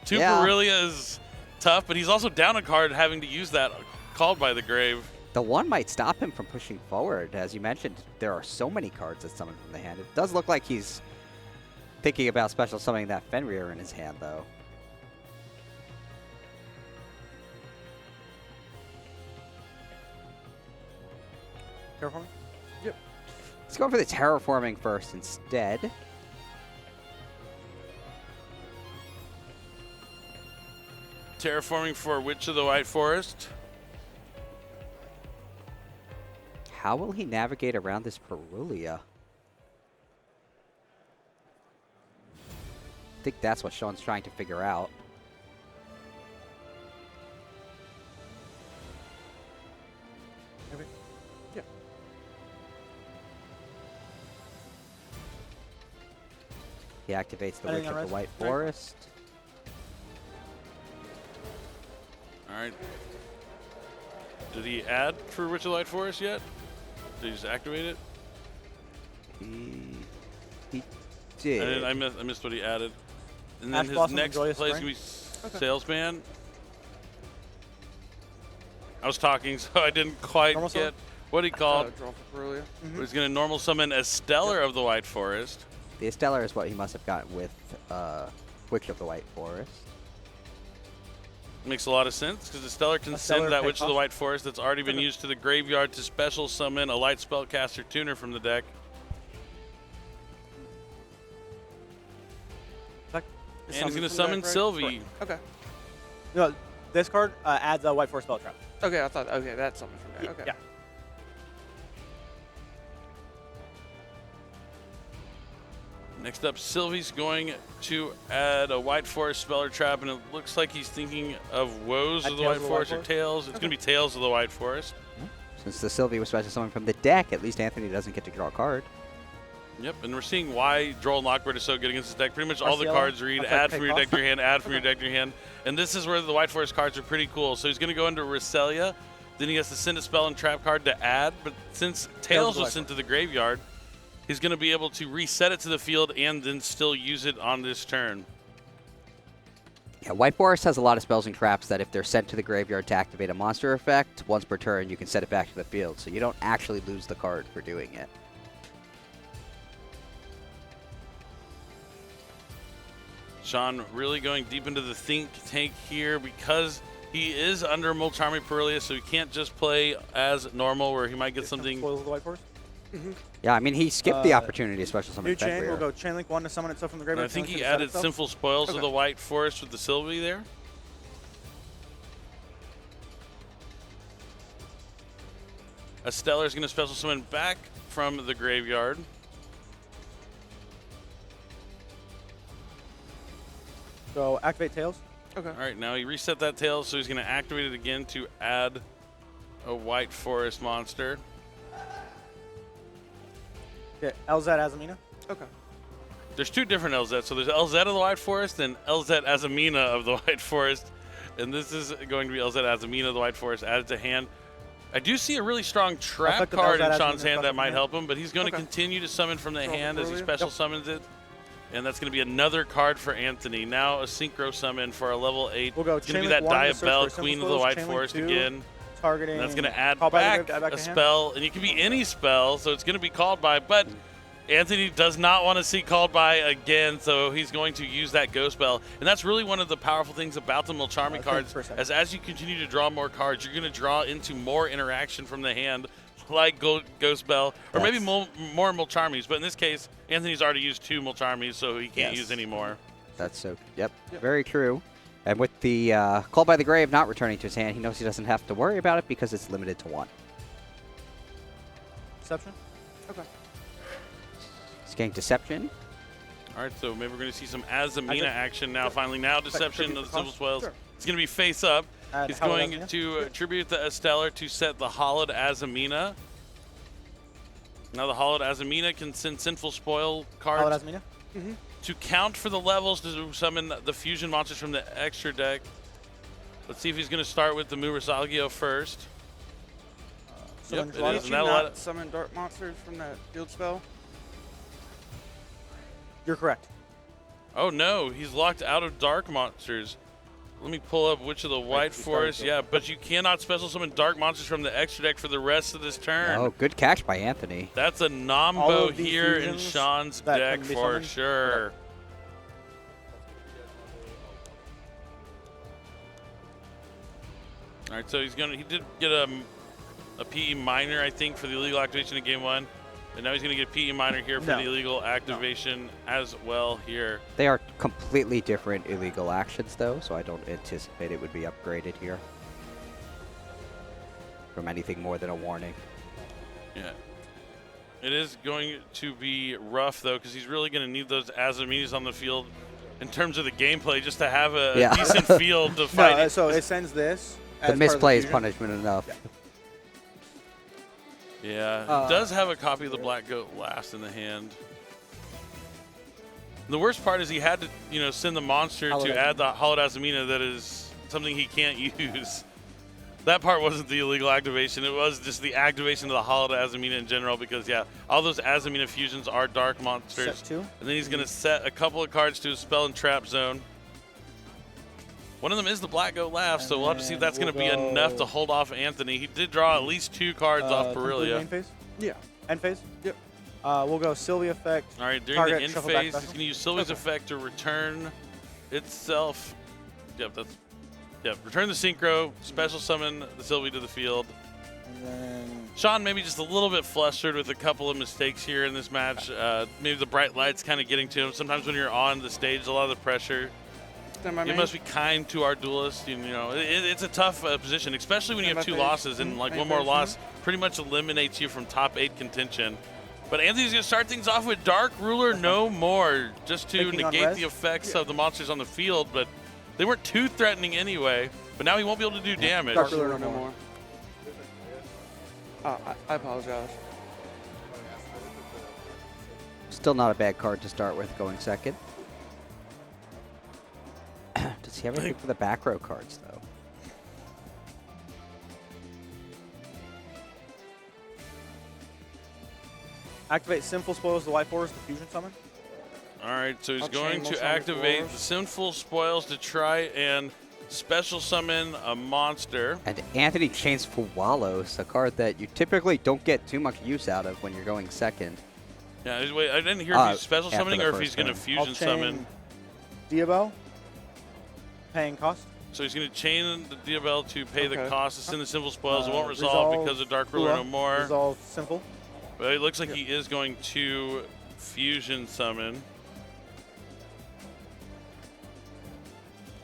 [SPEAKER 1] Two
[SPEAKER 2] Yeah.
[SPEAKER 1] Borrelia is tough, but he's also down a card having to use that called by the grave.
[SPEAKER 2] The one might stop him from pushing forward. As you mentioned, there are so many cards that summon from the hand. It does look like he's thinking about special summoning that Fenrir in his hand, though.
[SPEAKER 4] Terraforming?
[SPEAKER 2] Let's go for the terraforming first instead.
[SPEAKER 1] Terraforming for Witch of the White Forest.
[SPEAKER 2] How will he navigate around this Perulia? I think that's what Sean's trying to figure out.
[SPEAKER 4] Okay.
[SPEAKER 3] Yeah.
[SPEAKER 2] He activates the
[SPEAKER 4] Anything
[SPEAKER 2] Witch
[SPEAKER 4] on
[SPEAKER 2] of the
[SPEAKER 4] res?
[SPEAKER 2] White
[SPEAKER 4] Right.
[SPEAKER 2] Forest.
[SPEAKER 1] All right. Did he add for Witch of the White Forest yet? Did he just activate it?
[SPEAKER 2] He did.
[SPEAKER 1] I missed what he added. And then
[SPEAKER 4] Ash
[SPEAKER 1] his
[SPEAKER 4] Blossom,
[SPEAKER 1] next
[SPEAKER 4] Joyous
[SPEAKER 1] play is
[SPEAKER 4] Spring.
[SPEAKER 1] going to be Salesman. I was talking, so I didn't quite
[SPEAKER 4] Normal
[SPEAKER 1] get
[SPEAKER 4] summon?
[SPEAKER 1] what he called.
[SPEAKER 3] Draw for Perulia.
[SPEAKER 1] But he's going to normal summon a Stellar of the White Forest.
[SPEAKER 2] The Stellar is what he must have gotten with Witch of the White Forest.
[SPEAKER 1] Makes a lot of sense, because the Stellar can
[SPEAKER 4] A Stellar
[SPEAKER 1] send that
[SPEAKER 4] pick
[SPEAKER 1] Witch of the
[SPEAKER 4] off.
[SPEAKER 1] White Forest that's already been used to the graveyard to special summon a Light Spellcaster Tuner from the deck. And he's going to summon Sylvie.
[SPEAKER 3] Okay.
[SPEAKER 4] No, this card adds a White Force Spell Trap.
[SPEAKER 3] Okay, I thought. Okay, that's something from that. Okay.
[SPEAKER 4] Yeah.
[SPEAKER 1] Next up, Sylvie's going to add a White Forest Speller Trap, and it looks like he's thinking of Woes
[SPEAKER 4] Add
[SPEAKER 1] of the
[SPEAKER 4] Tails
[SPEAKER 1] White
[SPEAKER 4] of the
[SPEAKER 1] Forest
[SPEAKER 4] White
[SPEAKER 1] or Tails. It's going to be Tails of the White Forest.
[SPEAKER 2] Since the Sylvie was special summoned from the deck, at least Anthony doesn't get to draw a card.
[SPEAKER 1] Yep, and we're seeing why Droll and Lockbird is so good against this deck. Pretty much all the
[SPEAKER 4] Marciela,
[SPEAKER 1] cards read
[SPEAKER 4] I'll
[SPEAKER 1] add
[SPEAKER 4] take
[SPEAKER 1] from your
[SPEAKER 4] off.
[SPEAKER 1] deck to your hand, add from your deck to your hand. And this is where the White Forest cards are pretty cool. So he's going to go into Reselia. Then he has to send a spell and trap card to add. But since Tails was sent to the graveyard, he's going to be able to reset it to the field and then still use it on this turn.
[SPEAKER 2] Yeah, White Forest has a lot of spells and traps that if they're sent to the graveyard to activate a monster effect, once per turn you can set it back to the field, so you don't actually lose the card for doing it.
[SPEAKER 1] Sean really going deep into the think tank here because he is under Molcharmi Perulia, so he can't just play as normal where he might get something.
[SPEAKER 4] Spoils of the White Force.
[SPEAKER 2] Yeah, I mean, he skipped the opportunity to special summon
[SPEAKER 4] New chain.
[SPEAKER 2] Fenrir.
[SPEAKER 4] We'll go Chain Link 1 to summon itself from the
[SPEAKER 1] And
[SPEAKER 4] graveyard.
[SPEAKER 1] I think
[SPEAKER 4] Chain Link
[SPEAKER 1] he
[SPEAKER 4] 2 to set
[SPEAKER 1] added
[SPEAKER 4] itself.
[SPEAKER 1] Sinful Spoils of
[SPEAKER 3] Okay.
[SPEAKER 1] the White Forest with the Sylvie there. A Stellar is going to special summon back from the graveyard.
[SPEAKER 4] So activate Tails.
[SPEAKER 3] Okay.
[SPEAKER 1] All right, now he reset that tail, so he's going to activate it again to add a White Forest monster.
[SPEAKER 4] Okay, LZ Azamina.
[SPEAKER 3] Okay.
[SPEAKER 1] There's two different LZ. So there's LZ of the White Forest and LZ Azamina of the White Forest. And this is going to be LZ Azamina of the White Forest added to hand. I do see a really strong trap
[SPEAKER 4] Effective
[SPEAKER 1] card in
[SPEAKER 4] LZ
[SPEAKER 1] Sean's
[SPEAKER 4] Azamina
[SPEAKER 1] hand that
[SPEAKER 4] from
[SPEAKER 1] might
[SPEAKER 4] hand.
[SPEAKER 1] help him, but he's going to
[SPEAKER 3] Okay.
[SPEAKER 1] continue to summon from the
[SPEAKER 3] Draw
[SPEAKER 1] hand as he
[SPEAKER 3] Perulia.
[SPEAKER 1] special
[SPEAKER 4] Yep.
[SPEAKER 1] summons it. And that's going to be another card for Anthony. Now a Synchro summon for a level 8.
[SPEAKER 4] We'll go
[SPEAKER 1] It's going to
[SPEAKER 4] Chain
[SPEAKER 1] be that
[SPEAKER 4] Link 1 to search
[SPEAKER 1] Diabell,
[SPEAKER 4] for Simple
[SPEAKER 1] Queen of the
[SPEAKER 4] Spoils,
[SPEAKER 1] White
[SPEAKER 4] Chain Link
[SPEAKER 1] Forest
[SPEAKER 4] 2,
[SPEAKER 1] again.
[SPEAKER 4] Targeting.
[SPEAKER 1] And that's going to add
[SPEAKER 4] Call by the
[SPEAKER 1] back
[SPEAKER 4] grave, add back
[SPEAKER 1] a
[SPEAKER 4] to hand.
[SPEAKER 1] spell, and it can be any spell, so it's going to be called by. But Anthony does not want to see called by again, so he's going to use that Ghost Spell. And that's really one of the powerful things about the Molcharmi cards.
[SPEAKER 4] for a second.
[SPEAKER 1] As you continue to draw more cards, you're going to draw into more interaction from the hand, like Ghost Spell, or maybe more Molcharmis. But in this case, Anthony's already used 2 Molcharmis, so he can't
[SPEAKER 2] Yes.
[SPEAKER 1] use any more.
[SPEAKER 2] That's so, yep, very true. And with the Call by the Grave not returning to his hand, he knows he doesn't have to worry about it because it's limited to 1.
[SPEAKER 4] Perception.
[SPEAKER 3] Okay.
[SPEAKER 2] He's getting Deception.
[SPEAKER 1] All right, so maybe we're going to see some Azamina
[SPEAKER 4] did-
[SPEAKER 1] action now. Finally, now Deception
[SPEAKER 4] tribute
[SPEAKER 1] of the
[SPEAKER 4] for
[SPEAKER 1] Simple
[SPEAKER 4] cost?
[SPEAKER 1] Spoils.
[SPEAKER 4] Sure.
[SPEAKER 1] It's going to be face up.
[SPEAKER 4] Add
[SPEAKER 1] He's
[SPEAKER 4] Hallowed
[SPEAKER 1] going
[SPEAKER 4] Azamina.
[SPEAKER 1] to tribute the Stellar to set the Hollowed Azamina. Now the Hollowed Azamina can send Sinful Spoil
[SPEAKER 4] Hallowed
[SPEAKER 1] cards
[SPEAKER 4] Azamina.
[SPEAKER 1] to count for the levels to summon the fusion monsters from the extra deck. Let's see if he's going to start with the Murasagio first.
[SPEAKER 4] Summon
[SPEAKER 1] it
[SPEAKER 4] July.
[SPEAKER 1] is.
[SPEAKER 3] Did
[SPEAKER 1] And
[SPEAKER 3] you
[SPEAKER 1] that
[SPEAKER 3] not
[SPEAKER 1] let-
[SPEAKER 3] summon dark monsters from that field spell?
[SPEAKER 4] You're correct.
[SPEAKER 1] Oh no, he's locked out of dark monsters. Let me pull up which of the white
[SPEAKER 4] we started
[SPEAKER 1] forests.
[SPEAKER 4] to.
[SPEAKER 1] Yeah, but you cannot special summon dark monsters from the extra deck for the rest of this turn.
[SPEAKER 2] Oh, good catch by Anthony.
[SPEAKER 1] That's a
[SPEAKER 4] All
[SPEAKER 1] Nombo
[SPEAKER 4] of these
[SPEAKER 1] here in
[SPEAKER 4] fusions
[SPEAKER 1] Sean's
[SPEAKER 4] that
[SPEAKER 1] deck
[SPEAKER 4] can be
[SPEAKER 1] for
[SPEAKER 4] summoned?
[SPEAKER 1] sure. All right, so he did get a PE minor, I think, for the illegal activation in game 1. And now he's going to get a PE minor here for
[SPEAKER 4] No.
[SPEAKER 1] the illegal activation as well here.
[SPEAKER 2] They are completely different illegal actions, though, so I don't anticipate it would be upgraded here from anything more than a warning.
[SPEAKER 1] Yeah. It is going to be rough, though, because he's really going to need those Azaminas on the field in terms of the gameplay just to have a
[SPEAKER 2] Yeah.
[SPEAKER 1] decent field to fight.
[SPEAKER 4] No, so it sends this.
[SPEAKER 2] The
[SPEAKER 4] as part
[SPEAKER 2] misplay
[SPEAKER 4] of
[SPEAKER 2] is
[SPEAKER 4] fusion.
[SPEAKER 2] punishment enough.
[SPEAKER 4] Yeah.
[SPEAKER 1] Yeah, it does have a copy of the Black Goat last in the hand. The worst part is he had to, send the monster
[SPEAKER 4] Hollowed
[SPEAKER 1] to add the Hollowed Azamina that is something he can't use. That part wasn't the illegal activation. It was just the activation of the Hollowed Azamina in general because, yeah, all those Azamina fusions are dark monsters.
[SPEAKER 4] Set 2.
[SPEAKER 1] And then he's going to set a couple of cards to his spell and trap zone. One of them is the Black Goat last, so we'll have to see if that's
[SPEAKER 4] And
[SPEAKER 1] going to
[SPEAKER 4] we'll
[SPEAKER 1] be enough to
[SPEAKER 4] go-
[SPEAKER 1] hold off Anthony. He did draw at least 2 cards off
[SPEAKER 4] Conclude
[SPEAKER 1] Perilia.
[SPEAKER 4] main phase?
[SPEAKER 3] Yeah.
[SPEAKER 4] End phase?
[SPEAKER 3] Yep.
[SPEAKER 4] We'll go Sylvia effect.
[SPEAKER 1] All right, during
[SPEAKER 4] Target
[SPEAKER 1] the end
[SPEAKER 4] shuffle back
[SPEAKER 1] phase,
[SPEAKER 4] special?
[SPEAKER 1] he's going to use Sylvia's
[SPEAKER 3] Okay.
[SPEAKER 1] effect to return itself. Return the Synchro, special summon the Sylvie to the field.
[SPEAKER 4] And then
[SPEAKER 1] Sean maybe just a little bit flustered with a couple of mistakes here in this match. Maybe the bright lights kind of getting to him. Sometimes when you're on the stage, a lot of the pressure.
[SPEAKER 3] Stand by
[SPEAKER 1] You
[SPEAKER 3] main.
[SPEAKER 1] must be kind to our duelist. It's a tough position, especially when you have 2
[SPEAKER 3] Stand by phase.
[SPEAKER 1] losses and like
[SPEAKER 3] Main
[SPEAKER 1] one more
[SPEAKER 3] phase,
[SPEAKER 1] loss pretty much eliminates you from top 8 contention. But Anthony's going to start things off with Dark Ruler no more, just to
[SPEAKER 4] Taking on
[SPEAKER 1] negate
[SPEAKER 4] res?
[SPEAKER 1] the effects of the monsters on the field. But they weren't too threatening anyway. But now he won't be able to do damage.
[SPEAKER 3] Dark Ruler no more. I apologize.
[SPEAKER 2] Still not a bad card to start with going second. Does he have anything for the back row cards, though?
[SPEAKER 4] activate Sinful Spoils the White Forest, the fusion summon.
[SPEAKER 1] All right, so he's
[SPEAKER 3] I'll
[SPEAKER 1] going
[SPEAKER 3] chain most
[SPEAKER 1] to
[SPEAKER 3] on the
[SPEAKER 1] activate
[SPEAKER 3] floors.
[SPEAKER 1] the Sinful Spoils to try and special summon a monster.
[SPEAKER 2] And Anthony chains Fuwalos, a card that you typically don't get too much use out of when you're going second.
[SPEAKER 1] Yeah, wait, I didn't hear if he's special
[SPEAKER 2] after
[SPEAKER 1] summoning
[SPEAKER 2] the
[SPEAKER 1] or if
[SPEAKER 2] first
[SPEAKER 1] he's going to
[SPEAKER 2] turn.
[SPEAKER 1] fusion
[SPEAKER 4] I'll
[SPEAKER 1] summon.
[SPEAKER 4] chain Diabel. Paying cost.
[SPEAKER 1] So he's going to chain the Diabel to pay the
[SPEAKER 3] Okay.
[SPEAKER 1] cost to send the Simple Spoils. It won't resolve because of Dark Ruler
[SPEAKER 4] Ua,
[SPEAKER 1] no more.
[SPEAKER 4] Resolve Simple.
[SPEAKER 1] But it looks like he is going to fusion summon.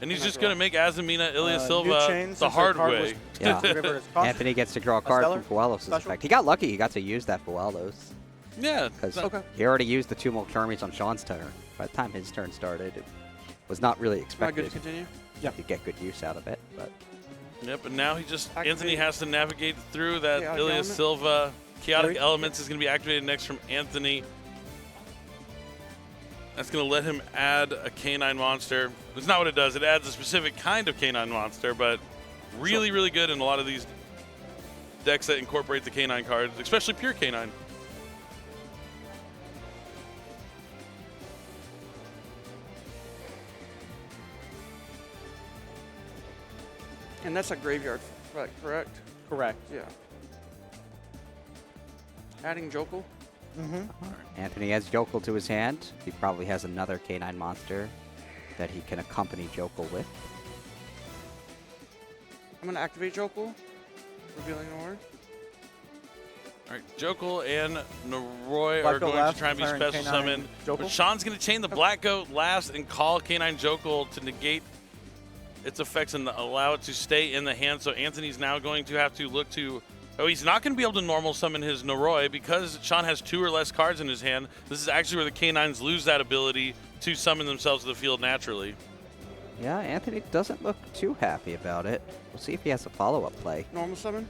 [SPEAKER 1] And he's
[SPEAKER 3] I'm not
[SPEAKER 1] just going to make Azamina Ilya Silva
[SPEAKER 4] chain,
[SPEAKER 1] the
[SPEAKER 4] since the
[SPEAKER 1] hard
[SPEAKER 4] card
[SPEAKER 1] way.
[SPEAKER 4] was-
[SPEAKER 2] Yeah.
[SPEAKER 4] River is cost.
[SPEAKER 2] Anthony gets to draw a card
[SPEAKER 4] stellar?
[SPEAKER 2] from Fuwalos'
[SPEAKER 4] Special?
[SPEAKER 2] effect. He got lucky he got to use that Fuwalos.
[SPEAKER 1] Yeah.
[SPEAKER 2] Because
[SPEAKER 3] Okay.
[SPEAKER 2] he already used the 2 Molcharmies on Sean's turn. By the time his turn started, it was not really
[SPEAKER 3] Am I
[SPEAKER 2] expected
[SPEAKER 3] good to continue?
[SPEAKER 2] to get good use out of it. But
[SPEAKER 1] Yep, but now he just
[SPEAKER 3] Activate.
[SPEAKER 1] Anthony has to navigate through that
[SPEAKER 3] Chaotic
[SPEAKER 1] Ilya
[SPEAKER 3] element.
[SPEAKER 1] Silva. Chaotic
[SPEAKER 4] Three.
[SPEAKER 1] Elements is going to be activated next from Anthony. That's going to let him add a canine monster. It's not what it does. It adds a specific kind of canine monster, but really, really good in a lot of these decks that incorporate the canine cards, especially pure canine.
[SPEAKER 3] And that's a graveyard, correct?
[SPEAKER 4] Correct.
[SPEAKER 3] Yeah. Adding Jokul.
[SPEAKER 4] Mm-hmm.
[SPEAKER 2] Anthony has Jokul to his hand. He probably has another canine monster that he can accompany Jokul with.
[SPEAKER 3] I'm going to activate Jokul. Revealing the word.
[SPEAKER 1] All right, Jokul and Noroi
[SPEAKER 4] Black
[SPEAKER 1] are
[SPEAKER 4] Goat
[SPEAKER 1] going
[SPEAKER 4] last,
[SPEAKER 1] to try and be
[SPEAKER 4] declaring
[SPEAKER 1] special
[SPEAKER 4] canine
[SPEAKER 1] summoned.
[SPEAKER 4] Jokul.
[SPEAKER 1] But Sean's going to chain the Black Goat last and call Canine Jokul to negate its effects and allow it to stay in the hand. So Anthony's now going to have to look to... Oh, he's not going to be able to normal summon his Noroi because Sean has 2 or less cards in his hand. This is actually where the Canines lose that ability to summon themselves to the field naturally.
[SPEAKER 2] Yeah, Anthony doesn't look too happy about it. We'll see if he has a follow-up play.
[SPEAKER 3] Normal summon.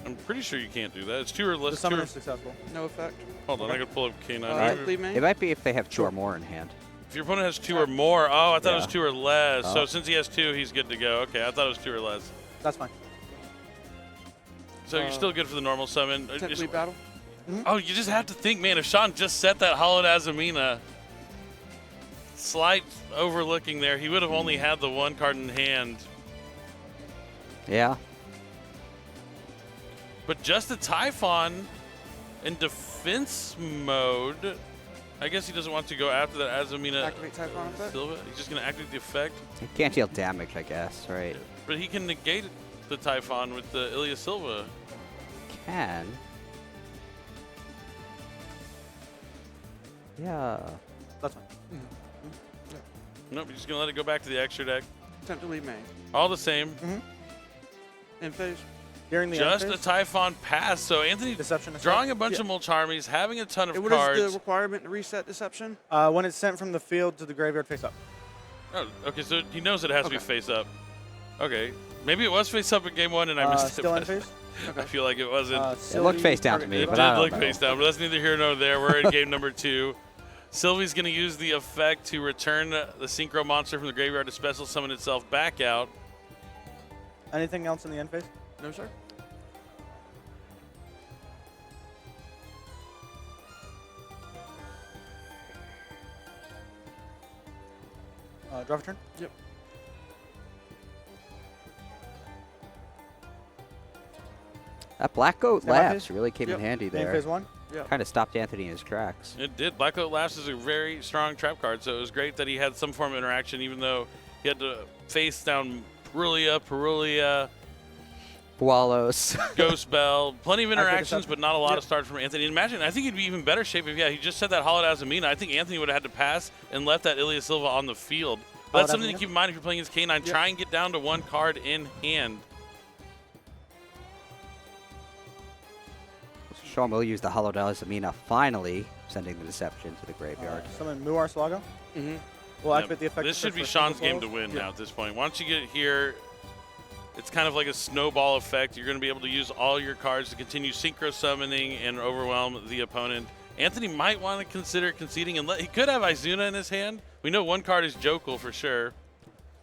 [SPEAKER 1] I'm pretty sure you can't do that. It's 2 or
[SPEAKER 4] The
[SPEAKER 1] less.
[SPEAKER 4] summon
[SPEAKER 1] 2
[SPEAKER 4] is successful.
[SPEAKER 3] No effect.
[SPEAKER 1] Hold on, I could pull up Canine.
[SPEAKER 3] Alright. Leave main?
[SPEAKER 2] It might be if they have 2 or more in hand.
[SPEAKER 1] If your opponent has 2 or more, oh, I thought it was
[SPEAKER 2] Yeah.
[SPEAKER 1] 2 or less. So
[SPEAKER 2] Oh.
[SPEAKER 1] since he has 2, he's good to go. Okay, I thought it was 2 or less.
[SPEAKER 4] That's fine.
[SPEAKER 1] So you're still good for the normal summon.
[SPEAKER 3] Potentially battle.
[SPEAKER 1] Oh, you just have to think, man, if Sean just set that Hollowed Azamina, slight overlooking there, he would have only had the one card in hand.
[SPEAKER 2] Yeah.
[SPEAKER 1] But just a Typhon in defense mode. I guess he doesn't want to go after that Azamina.
[SPEAKER 3] Activate Typhon effect.
[SPEAKER 1] Silva. He's just going to activate the effect.
[SPEAKER 2] He can't deal damage, I guess, right?
[SPEAKER 1] But he can negate the Typhon with the Ilya Silva.
[SPEAKER 2] Can. Yeah.
[SPEAKER 4] That's fine.
[SPEAKER 1] Nope, he's just going to let it go back to the extra deck.
[SPEAKER 3] Attempt to leave main.
[SPEAKER 1] All the same.
[SPEAKER 3] In phase.
[SPEAKER 4] During the
[SPEAKER 1] Just
[SPEAKER 4] end
[SPEAKER 1] a
[SPEAKER 4] phase,
[SPEAKER 1] Typhon pass. So Anthony
[SPEAKER 4] Deception effect.
[SPEAKER 1] drawing a bunch of Mulcharmies, having a ton of
[SPEAKER 3] What
[SPEAKER 1] cards.
[SPEAKER 3] is the requirement to reset Deception?
[SPEAKER 4] When it's sent from the field to the graveyard face up.
[SPEAKER 1] Oh, okay, so he knows it has to be
[SPEAKER 3] Okay.
[SPEAKER 1] face up. Okay. Maybe it was face up in game 1 and I missed it.
[SPEAKER 4] Still in
[SPEAKER 1] but
[SPEAKER 4] phase?
[SPEAKER 1] I feel like it wasn't.
[SPEAKER 2] It looked face down to me,
[SPEAKER 1] It
[SPEAKER 2] but I
[SPEAKER 1] did
[SPEAKER 2] don't
[SPEAKER 1] look
[SPEAKER 2] know.
[SPEAKER 1] face down, but that's neither here nor there. We're in game number 2. Sylvie's going to use the effect to return the Synchro monster from the graveyard to special summon itself back out.
[SPEAKER 4] Anything else in the end phase?
[SPEAKER 3] No, sir.
[SPEAKER 4] Draw for turn?
[SPEAKER 3] Yep.
[SPEAKER 2] That Black Goat
[SPEAKER 4] Stand by
[SPEAKER 2] lapse
[SPEAKER 4] phase?
[SPEAKER 2] really came in
[SPEAKER 3] Yep.
[SPEAKER 2] handy
[SPEAKER 4] Main
[SPEAKER 2] there.
[SPEAKER 4] phase 1?
[SPEAKER 3] Yeah.
[SPEAKER 2] Kind of stopped Anthony in his tracks.
[SPEAKER 1] It did. Black Oak Laughs is a very strong trap card, so it was great that he had some form of interaction, even though he had to face down Perulia,
[SPEAKER 2] Wallows.
[SPEAKER 1] Ghost Bell, plenty of interactions,
[SPEAKER 4] Deception.
[SPEAKER 1] but not a lot of start from Anthony. Imagine, I think he'd be even better shape if, he just said that Hollowed Azamina. I think Anthony would have had to pass and left that Ilya Silva on the field. But that's
[SPEAKER 4] Hollowed
[SPEAKER 1] something to
[SPEAKER 4] Azamina?
[SPEAKER 1] keep in mind if you're playing against K9. Try and get down to one card in hand.
[SPEAKER 2] Sean will use the Hollowed Azamina, finally sending the Deception to the graveyard.
[SPEAKER 4] Summon Muar Slago.
[SPEAKER 3] Mm-hmm.
[SPEAKER 4] We'll
[SPEAKER 1] Yep.
[SPEAKER 4] activate the effect.
[SPEAKER 1] This should be
[SPEAKER 4] for
[SPEAKER 1] Sean's
[SPEAKER 4] single
[SPEAKER 1] game to
[SPEAKER 4] souls.
[SPEAKER 1] win now at this point. Once you get here, it's kind of like a snowball effect. You're going to be able to use all your cards to continue synchro summoning and overwhelm the opponent. Anthony might want to consider conceding, and he could have Izuna in his hand. We know one card is Jokul for sure.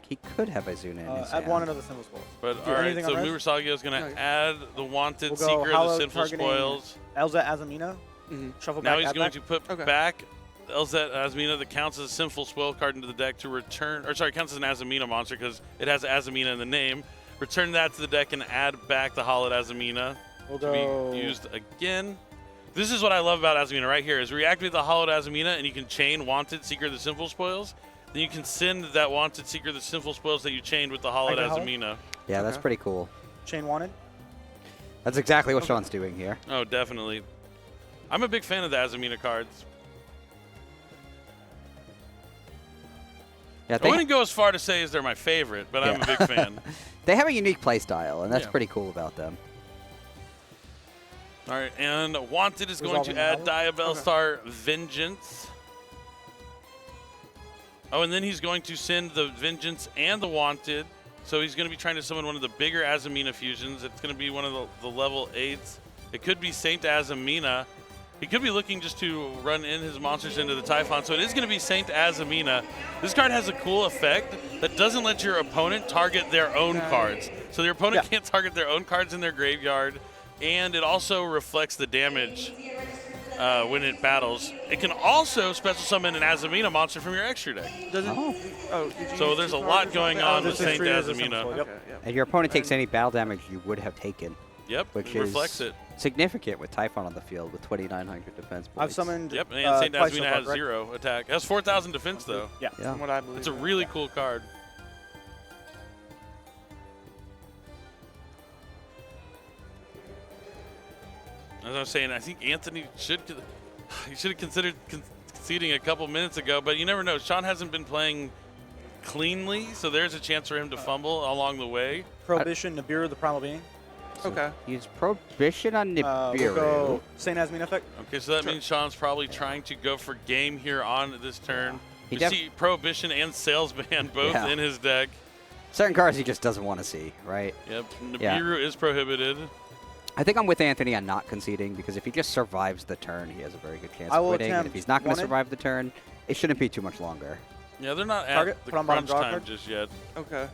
[SPEAKER 2] He could have Izuna in his
[SPEAKER 4] Add
[SPEAKER 2] hand.
[SPEAKER 4] one another single spoils.
[SPEAKER 1] But
[SPEAKER 4] Do
[SPEAKER 1] all right,
[SPEAKER 4] anything
[SPEAKER 1] so
[SPEAKER 4] on res?
[SPEAKER 1] Murasagio is going to
[SPEAKER 3] Okay.
[SPEAKER 1] add the wanted
[SPEAKER 4] We'll go
[SPEAKER 1] Seeker of the
[SPEAKER 4] Hallowed
[SPEAKER 1] Sinful
[SPEAKER 4] targeting
[SPEAKER 1] Spoils.
[SPEAKER 4] Elza Azamina.
[SPEAKER 3] Mm-hmm.
[SPEAKER 4] Shuffle
[SPEAKER 1] Now
[SPEAKER 4] back.
[SPEAKER 1] he's
[SPEAKER 4] add
[SPEAKER 1] going
[SPEAKER 4] back.
[SPEAKER 1] to put
[SPEAKER 3] Okay.
[SPEAKER 1] back Elzet Azamina that counts as a Sinful Spoil card into the deck to return, or sorry, counts as an Azamina monster because it has Azamina in the name. Return that to the deck and add back the Hollowed Azamina
[SPEAKER 4] We'll
[SPEAKER 1] to
[SPEAKER 4] go.
[SPEAKER 1] be used again. This is what I love about Azamina right here is reactivate the Hollowed Azamina and you can chain Wanted Seeker of the Sinful Spoils. Then you can send that Wanted Seeker of the Sinful Spoils that you chained with the Hollowed
[SPEAKER 4] Hydra Hollow?
[SPEAKER 1] Azamina.
[SPEAKER 2] Yeah, that's
[SPEAKER 3] Okay.
[SPEAKER 2] pretty cool.
[SPEAKER 4] Chain wanted.
[SPEAKER 2] That's exactly what Sean's doing here.
[SPEAKER 1] Oh, definitely. I'm a big fan of the Azamina cards.
[SPEAKER 2] Yeah,
[SPEAKER 1] I wouldn't go as far to say as they're my favorite, but I'm a big fan.
[SPEAKER 2] they have a unique play style, and that's
[SPEAKER 1] Yeah.
[SPEAKER 2] pretty cool about them.
[SPEAKER 1] All right, and Wanted is going
[SPEAKER 4] Resolving
[SPEAKER 1] to add
[SPEAKER 4] the
[SPEAKER 1] Diabellstar Vengeance. Oh, and then he's going to send the Vengeance and the Wanted. So he's going to be trying to summon one of the bigger Azamina fusions. It's going to be one of the level 8s. It could be Saint Azamina. He could be looking just to run in his monsters into the Typhon. So it is going to be Saint Azamina. This card has a cool effect that doesn't let your opponent target their own cards. So your opponent can't target their own cards in their graveyard. And it also reflects the damage when it battles. It can also special summon an Azamina monster from your extra deck.
[SPEAKER 3] Doesn't.
[SPEAKER 2] Oh.
[SPEAKER 3] Oh, did you
[SPEAKER 1] So
[SPEAKER 3] use
[SPEAKER 1] there's
[SPEAKER 3] two
[SPEAKER 1] a
[SPEAKER 3] cards
[SPEAKER 1] lot
[SPEAKER 3] or
[SPEAKER 1] going
[SPEAKER 3] something?
[SPEAKER 1] on
[SPEAKER 3] Oh,
[SPEAKER 1] with
[SPEAKER 3] this is
[SPEAKER 1] Saint
[SPEAKER 4] treated as a
[SPEAKER 1] Azamina.
[SPEAKER 4] simple.
[SPEAKER 3] Okay,
[SPEAKER 4] Yep.
[SPEAKER 3] yep.
[SPEAKER 2] And your opponent takes any battle damage you would have taken,
[SPEAKER 1] Yep,
[SPEAKER 2] which
[SPEAKER 1] it reflects
[SPEAKER 2] is
[SPEAKER 1] it.
[SPEAKER 2] significant with Typhon on the field with 2,900 defense points.
[SPEAKER 4] I've summoned.
[SPEAKER 1] Yep, and Saint
[SPEAKER 4] twice so
[SPEAKER 1] Azamina
[SPEAKER 4] far,
[SPEAKER 1] has
[SPEAKER 4] correct?
[SPEAKER 1] 0 attack. It has 4,000 defense, though.
[SPEAKER 4] Yeah.
[SPEAKER 2] Yeah.
[SPEAKER 3] From what I believe.
[SPEAKER 1] It's a really cool card. As I was saying, I think Anthony should have considered conceding a couple minutes ago, but you never know. Sean hasn't been playing cleanly, so there's a chance for him to fumble along the way.
[SPEAKER 4] Prohibition, Nibiru, the Primal Being.
[SPEAKER 3] Okay.
[SPEAKER 2] Use Prohibition on Nibiru.
[SPEAKER 4] We'll go Saint Azamina effect.
[SPEAKER 1] Okay, so that means Sean's probably trying to go for game here on this turn.
[SPEAKER 2] He
[SPEAKER 1] You
[SPEAKER 2] def-
[SPEAKER 1] see Prohibition and Salesman both
[SPEAKER 2] Yeah.
[SPEAKER 1] in his deck.
[SPEAKER 2] Certain cards he just doesn't want to see, right?
[SPEAKER 1] Yep,
[SPEAKER 2] Yeah.
[SPEAKER 1] Nibiru is prohibited.
[SPEAKER 2] I think I'm with Anthony on not conceding because if he just survives the turn, he has a very good chance
[SPEAKER 4] I
[SPEAKER 2] of
[SPEAKER 4] will
[SPEAKER 2] winning. And if
[SPEAKER 4] attempt
[SPEAKER 2] he's not going to
[SPEAKER 4] wanted.
[SPEAKER 2] survive the turn, it shouldn't be too much longer.
[SPEAKER 1] Yeah, they're not
[SPEAKER 4] Target,
[SPEAKER 1] at the
[SPEAKER 4] put on bottom
[SPEAKER 1] crunch
[SPEAKER 4] draw
[SPEAKER 1] time
[SPEAKER 4] card.
[SPEAKER 1] just yet.
[SPEAKER 3] Okay.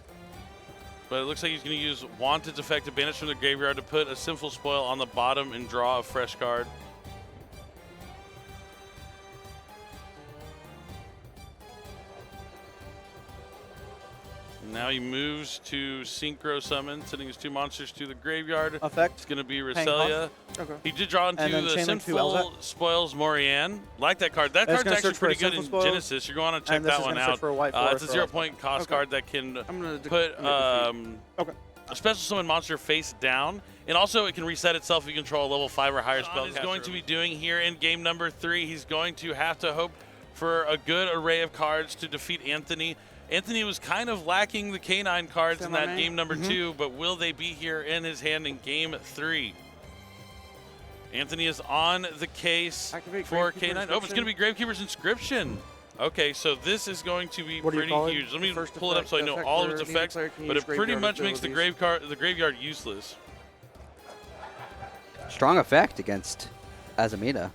[SPEAKER 1] But it looks like he's going to use Wanted's effect to banish from the graveyard to put a Sinful Spoil on the bottom and draw a fresh card. Now he moves to Synchro Summon, sending his 2 monsters to the graveyard.
[SPEAKER 4] Effect.
[SPEAKER 1] It's going to be
[SPEAKER 4] Paying
[SPEAKER 1] Reselia.
[SPEAKER 3] Okay.
[SPEAKER 1] He did draw into
[SPEAKER 4] And then
[SPEAKER 1] the
[SPEAKER 4] chain link to
[SPEAKER 1] Sinful Spoils Morianne. Like that card. That
[SPEAKER 4] And it's
[SPEAKER 1] card's
[SPEAKER 4] gonna
[SPEAKER 1] actually
[SPEAKER 4] search for
[SPEAKER 1] pretty good
[SPEAKER 4] Sinful
[SPEAKER 1] in
[SPEAKER 4] Spoils,
[SPEAKER 1] Genesis. You're going to check
[SPEAKER 4] and this
[SPEAKER 1] that
[SPEAKER 4] is
[SPEAKER 1] one
[SPEAKER 4] gonna search
[SPEAKER 1] out.
[SPEAKER 4] for a white
[SPEAKER 1] It's
[SPEAKER 4] forest
[SPEAKER 1] a
[SPEAKER 4] or
[SPEAKER 1] 0-point cost
[SPEAKER 3] Okay.
[SPEAKER 1] card that can
[SPEAKER 3] I'm gonna
[SPEAKER 1] put
[SPEAKER 4] Okay.
[SPEAKER 1] a special summon monster face down, and also it can reset itself if you control a level 5 or higher spell. He's going to be doing here in game number 3. He's going to have to hope for a good array of cards to defeat Anthony. Anthony was kind of lacking the K9 cards in that game number 2, but will they be here in his hand in game 3? Anthony is on the case
[SPEAKER 3] Activate
[SPEAKER 1] for
[SPEAKER 3] Gravekeeper
[SPEAKER 1] K9. Oh, it's going to be Gravekeeper's Inscription. Okay, so this is going to be
[SPEAKER 4] What do you
[SPEAKER 1] pretty
[SPEAKER 4] call it?
[SPEAKER 1] huge. Let me
[SPEAKER 3] First
[SPEAKER 1] pull it up so I know
[SPEAKER 3] effect,
[SPEAKER 1] all of its
[SPEAKER 3] neither
[SPEAKER 1] effects,
[SPEAKER 3] player can
[SPEAKER 1] but
[SPEAKER 3] use
[SPEAKER 1] it pretty
[SPEAKER 3] graveyard
[SPEAKER 1] much makes the
[SPEAKER 3] abilities.
[SPEAKER 1] graveyard useless.
[SPEAKER 2] Strong effect against Azamina.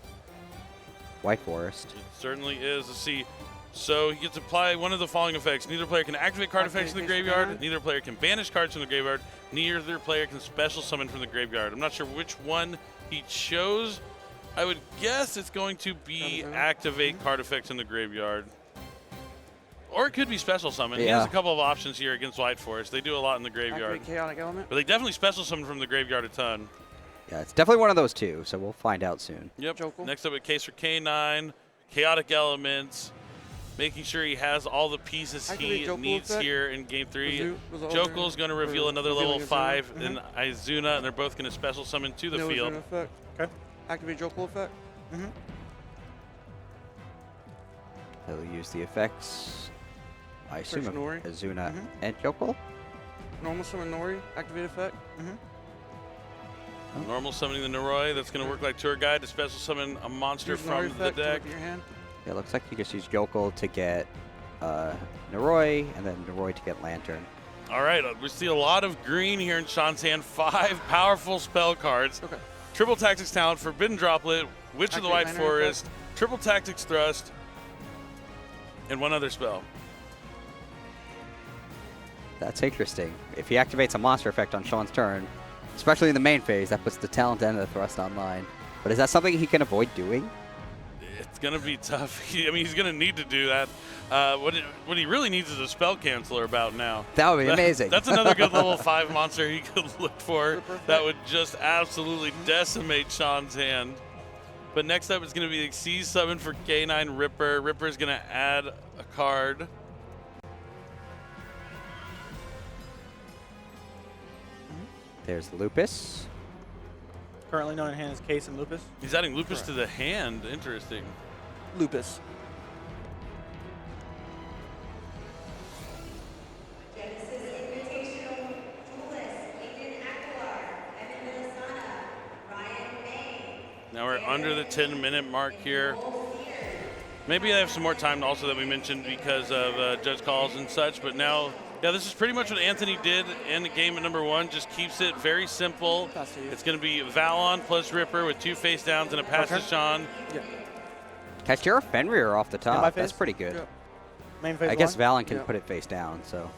[SPEAKER 2] White Forest.
[SPEAKER 1] It certainly is. Let's see. So he gets to apply one of the following effects. Neither player can activate card effects in the
[SPEAKER 3] Activate
[SPEAKER 1] graveyard.
[SPEAKER 3] K9.
[SPEAKER 1] Neither player can banish cards from the graveyard. Neither player can special summon from the graveyard. I'm not sure which one he chose. I would guess it's going to be activate card effects in the graveyard. Or it could be special summon. He
[SPEAKER 2] Yeah.
[SPEAKER 1] has a couple of options here against White Forest. They do a lot in the graveyard.
[SPEAKER 3] Activate Chaotic Element.
[SPEAKER 1] But they definitely special summon from the graveyard a ton.
[SPEAKER 2] Yeah, it's definitely one of those two, so we'll find out soon.
[SPEAKER 1] Yep.
[SPEAKER 3] Jokel.
[SPEAKER 1] Next up, a case for K9. Chaotic Elements. Making sure he has all the pieces
[SPEAKER 3] Activate
[SPEAKER 1] he
[SPEAKER 3] Jokel
[SPEAKER 1] needs
[SPEAKER 3] effect.
[SPEAKER 1] here in game 3.
[SPEAKER 3] Was it
[SPEAKER 1] Jokel's going to reveal another level
[SPEAKER 3] revealing
[SPEAKER 1] 5
[SPEAKER 3] Azuna.
[SPEAKER 1] in Izuna, and they're both going to special summon to the
[SPEAKER 3] No
[SPEAKER 1] field.
[SPEAKER 3] Azuna effect.
[SPEAKER 4] Okay.
[SPEAKER 3] Activate Jokel effect.
[SPEAKER 2] He'll use the effects, I assume,
[SPEAKER 3] Search
[SPEAKER 2] of
[SPEAKER 3] Nori.
[SPEAKER 2] Azuna and Jokel.
[SPEAKER 3] Normal summon Nori. Activate effect.
[SPEAKER 1] Normal summoning the Noroi. That's going to work like Tour Guide to special summon a monster
[SPEAKER 3] Use Nori
[SPEAKER 1] from the
[SPEAKER 3] effect to
[SPEAKER 1] deck.
[SPEAKER 3] look at your hand.
[SPEAKER 2] Yeah, it looks like you just use Jokel to get Noroi, and then Noroi to get Lantern.
[SPEAKER 1] All right, we see a lot of green here in Sean's hand. 5 powerful spell cards.
[SPEAKER 3] Okay.
[SPEAKER 1] Triple Tactics Talent, Forbidden Droplet, Witch of the White
[SPEAKER 3] Activate Minor
[SPEAKER 1] Forest, Triple Tactics Thrust, and one other spell.
[SPEAKER 2] That's interesting. If he activates a monster effect on Sean's turn, especially in the main phase, that puts the Talent and the Thrust online. But is that something he can avoid doing?
[SPEAKER 1] It's going to be tough. I mean, he's going to need to do that. What he really needs is a spell canceller about now.
[SPEAKER 2] That would be amazing.
[SPEAKER 1] That's another good level 5 monster he could look for that would just absolutely decimate Sean's hand. But next up is going to be the Xyz summon for K9 Ripper. Ripper is going to add a card.
[SPEAKER 2] There's Lupus.
[SPEAKER 4] Currently known in hand as Case and Lupus.
[SPEAKER 1] He's adding Lupus to the hand. Interesting.
[SPEAKER 4] Lupus.
[SPEAKER 1] Now we're under the 10-minute mark here. Maybe I have some more time also that we mentioned because of judge calls and such, but now, yeah, this is pretty much what Anthony did in the game at number 1. Just keeps it very simple. It's going to be Valon plus Ripper with 2 face downs and a pass to Sean.
[SPEAKER 4] Yeah.
[SPEAKER 2] Catch Fenrir off the top. That's pretty good.
[SPEAKER 3] Yeah.
[SPEAKER 4] Main phase
[SPEAKER 2] I guess
[SPEAKER 4] one?
[SPEAKER 2] Valen can
[SPEAKER 3] Yeah.
[SPEAKER 2] put it face down, so.